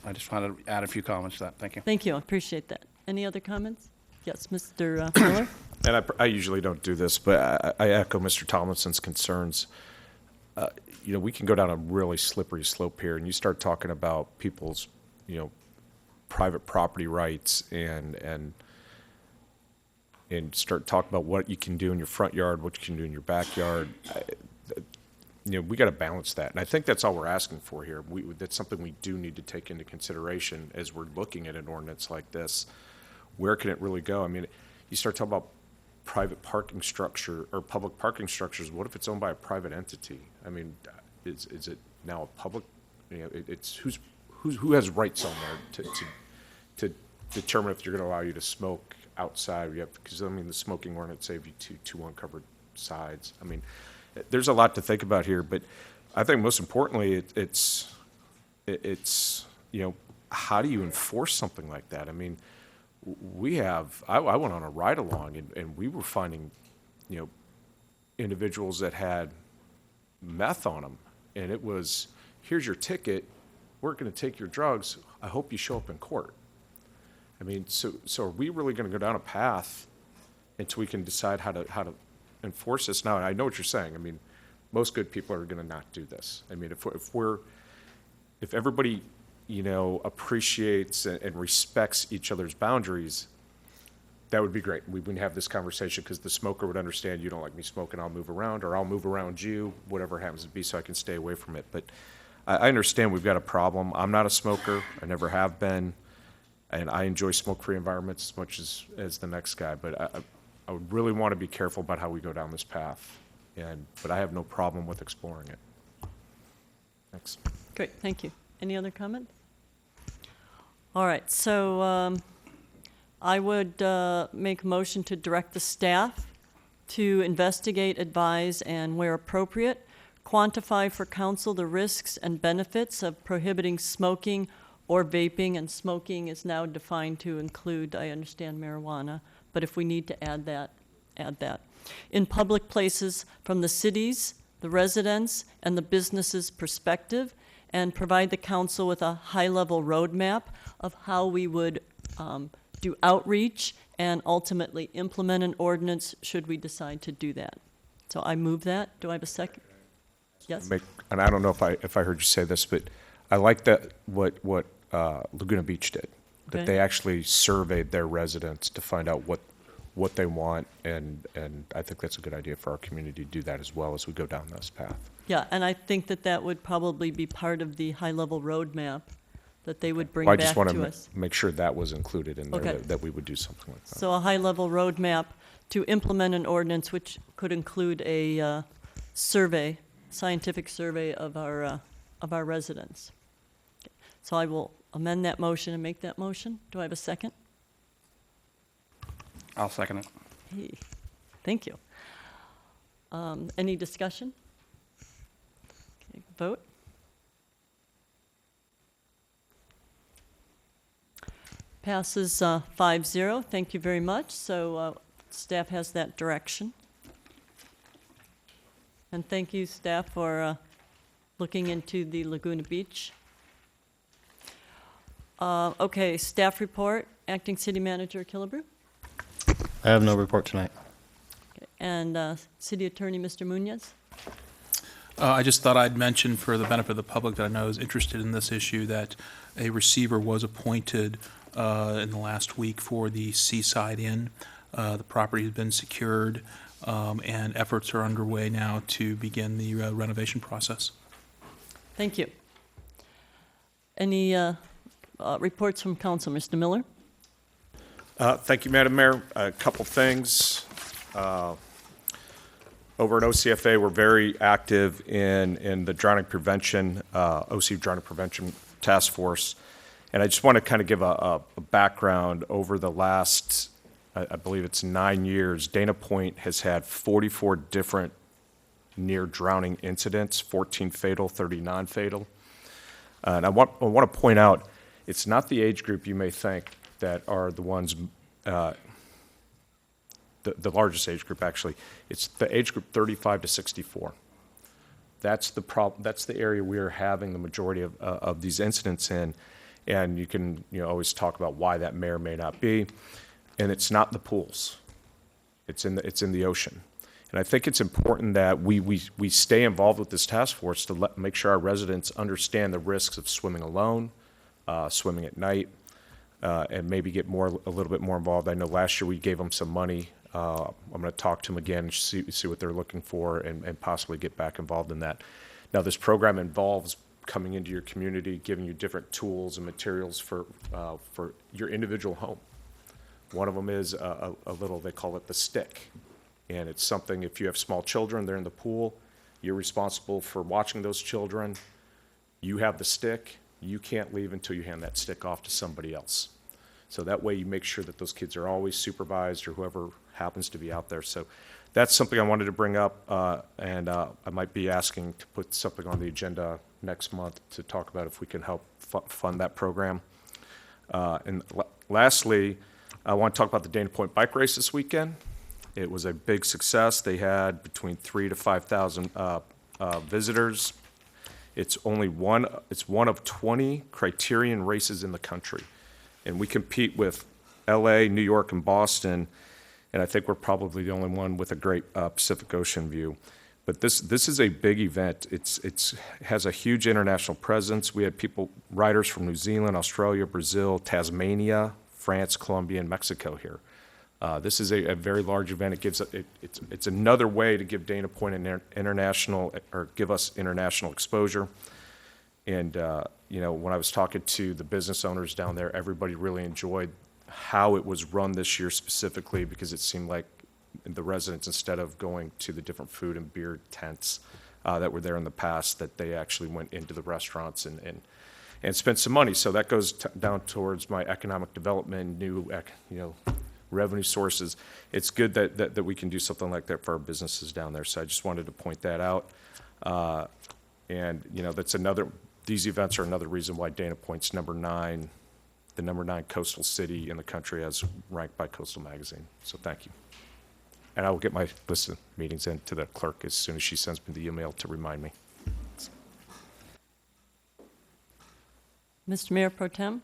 I just wanted to add a few comments to that. Thank you. Thank you. I appreciate that. Any other comments? Yes, Mr. Miller? And I usually don't do this, but I echo Mr. Tomlinson's concerns. We can go down a really slippery slope here, and you start talking about people's, private property rights and start talking about what you can do in your front yard, what you can do in your backyard. We got to balance that, and I think that's all we're asking for here. That's something we do need to take into consideration as we're looking at an ordinance like this. Where can it really go? I mean, you start talking about private parking structure or public parking structures. What if it's owned by a private entity? I mean, is it now a public? It's who has rights on there to determine if you're going to allow you to smoke outside? Because the smoking ordinance saves you two uncovered sides. I mean, there's a lot to think about here, but I think most importantly, it's how do you enforce something like that? I mean. I went on a ride along and we were finding, individuals that had meth on them, and it was, here's your ticket, we're going to take your drugs, I hope you show up in court. I mean, so are we really going to go down a path until we can decide how to enforce this? Now, I know what you're saying. I mean, most good people are going to not do this. I mean, if everybody appreciates and respects each other's boundaries, that would be great. We wouldn't have this conversation because the smoker would understand you don't like me smoking, I'll move around, or I'll move around you, whatever happens to be, so I can stay away from it. But I understand we've got a problem. I'm not a smoker. I never have been. And I enjoy smoke-free environments as much as the next guy. But I would really want to be careful about how we go down this path. But I have no problem with exploring it. Thanks. Great, thank you. Any other comments? All right, so I would make a motion to direct the staff to investigate, advise, and where appropriate, quantify for council the risks and benefits of prohibiting smoking or vaping, and smoking is now defined to include, I understand, marijuana, but if we need to add that, in public places from the cities, the residents, and the businesses' perspective, and provide the council with a high-level roadmap of how we would do outreach and ultimately implement an ordinance should we decide to do that. So I move that. Do I have a second? Yes? And I don't know if I heard you say this, but I like that what Laguna Beach did, that Okay. they actually surveyed their residents to find out what they want, and I think that's a good idea for our community to do that as well as we go down this path. Yeah, and I think that would probably be part of the high-level roadmap that they would bring Well, I back just want to to us. make sure that was included in there, Okay. that we would do something like that. So a high-level roadmap to implement an ordinance which could include a scientific survey of our residents. So I will amend that motion and make that motion. Do I have a second? I'll second it. Hey, thank you. Any discussion? Okay, vote. Passes 5-0. Thank you very much. So staff has that direction. And thank you, staff, for looking into the Laguna Beach. Okay, staff report. Acting City Manager Killebrew. I have no report tonight. Okay, and City Attorney, Mr. Munoz. I just thought I'd mention for the benefit of the public that I know is interested in this issue that a receiver was appointed in the last week for the Seaside Inn. The property has been secured, and efforts are underway now to begin the renovation process. Thank you. Any reports from council? Mr. Miller? Thank you, Madam Mayor. A couple things. Over at OCFA, we're very active in the drowning prevention, OC Drowning Prevention Task Force. And I just want to kind of give a background. Over the last, I believe it's 9 years, Dana Point has had 44 different near drowning incidents, 14 fatal, 30 non-fatal. And I want to point out, it's not the age group you may think that are the ones, the largest age group actually. It's the age group 35 to 64. That's the problem. That's the area we are having the majority of these incidents in. And you can always talk about why that may or may not be. And it's not the pools. It's in the ocean. And I think it's important that we stay involved with this task force to make sure our residents understand the risks of swimming alone, swimming at night, and maybe get a little bit more involved. I know last year we gave them some money. I'm going to talk to them again and see what they're looking for and possibly get back involved in that. Now, this program involves coming into your community, giving you different tools and materials for your individual home. One of them is a little, they call it the stick. And it's something, if you have small children, they're in the pool, you're responsible for watching those children. You have the stick. You can't leave until you hand that stick off to somebody else. So that way you make sure that those kids are always supervised or whoever happens to be out there. So that's something I wanted to bring up, and I might be asking to put something on the agenda next month to talk about if we can help fund that program. And lastly, I want to talk about the Dana Point Bike Race this weekend. It was a big success. They had between 3,000 to 5,000 visitors. It's one of 20 criterion races in the country. And we compete with LA, New York, and Boston. And I think we're probably the only one with a great Pacific Ocean view. But this is a big event. It has a huge international presence. We had riders from New Zealand, Australia, Brazil, Tasmania, France, Colombia, and Mexico here. This is a very large event. It's another way to give Dana Point an international, or give us international exposure. And when I was talking to the business owners down there, everybody really enjoyed how it was run this year specifically, because it seemed like the residents, instead of going to the different food and beer tents that were there in the past, that they actually went into the restaurants and spent some money. So that goes down towards my economic development, new revenue sources. It's good that we can do something like that for our businesses down there. So I just wanted to point that out. And that's these events are another reason why Dana Point's the number 9 coastal city in the country, as ranked by Coastal Magazine. So thank you. And I will get my list of meetings in to the clerk as soon as she sends me the email to remind me. Mr. Mayor Pro Tem?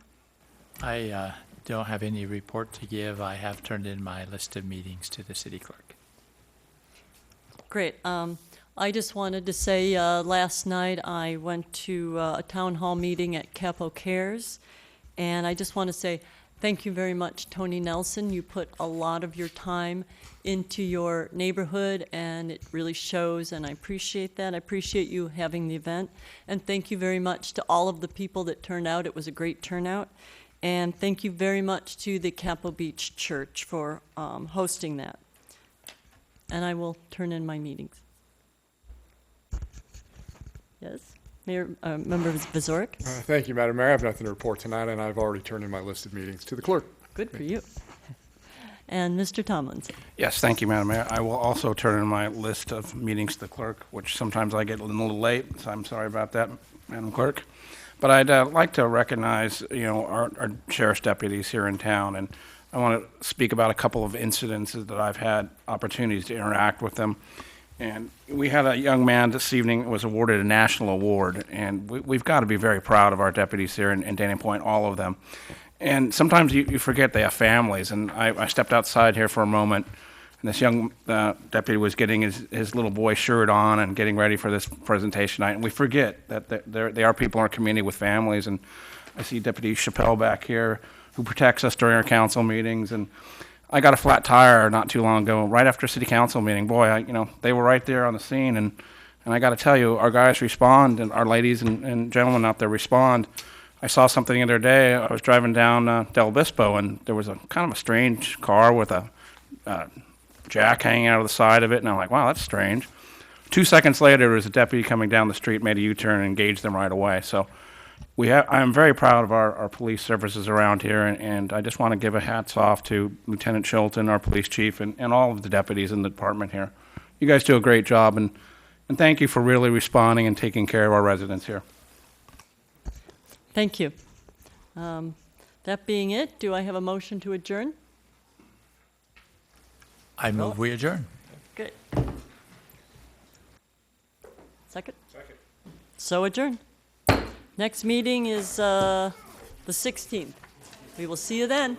I don't have any report to give. I have turned in my list of meetings to the city clerk. Great. I just wanted to say last night I went to a town hall meeting at Capo Cares, and I just want to say thank you very much, Tony Nelson. You put a lot of your time into your neighborhood, and it really shows, and I appreciate that. I appreciate you having the event, and thank you very much to all of the people that turned out. It was a great turnout, and thank you very much to the Capo Beach Church for hosting that. And I will turn in my meetings. Yes? Member Vazorek? Thank you, Madam Mayor. I have nothing to report tonight, and I've already turned in my list of meetings to the clerk. Good for you. And Mr. Tomlinson? Yes, thank you, Madam Mayor. I will also turn in my list of meetings to the clerk, which sometimes I get a little late, so I'm sorry about that, Madam Clerk. But I'd like to recognize, our sheriff's deputies here in town, and I want to speak about a couple of incidences that I've had opportunities to interact with them. And we had a young man this evening who was awarded a national award, and we've got to be very proud of our deputies here in Dana Point, all of them. And sometimes you forget they have families, and I stepped outside here for a moment, and this young deputy was getting his little boy shirt on and getting ready for this presentation night, and we forget that they are people in our community with families. And I see Deputy Chappelle back here, who protects us during our council meetings, and I got a flat tire not too long ago, right after a city council meeting. Boy, they were right there on the scene, and I got to tell you, our guys respond, and our ladies and gentlemen out there respond. I saw something the other day. I was driving down Del Obispo, and there was a kind of a strange car with a jack hanging out of the side of it, and I'm like, wow, that's strange. 2 seconds later, there was a deputy coming down the street, made a U-turn, and engaged them right away. So I'm very proud of our police services around here, and I just want to give a hats off to Lieutenant Chilton, our police chief, and all of the deputies in the department here. You guys do a great job, and thank you for really responding and taking care of our residents here. Thank you. That being it, do I have a motion to adjourn? I move we adjourn. Good. Second? Second. So adjourn. Next meeting is the 16th. We will see you then.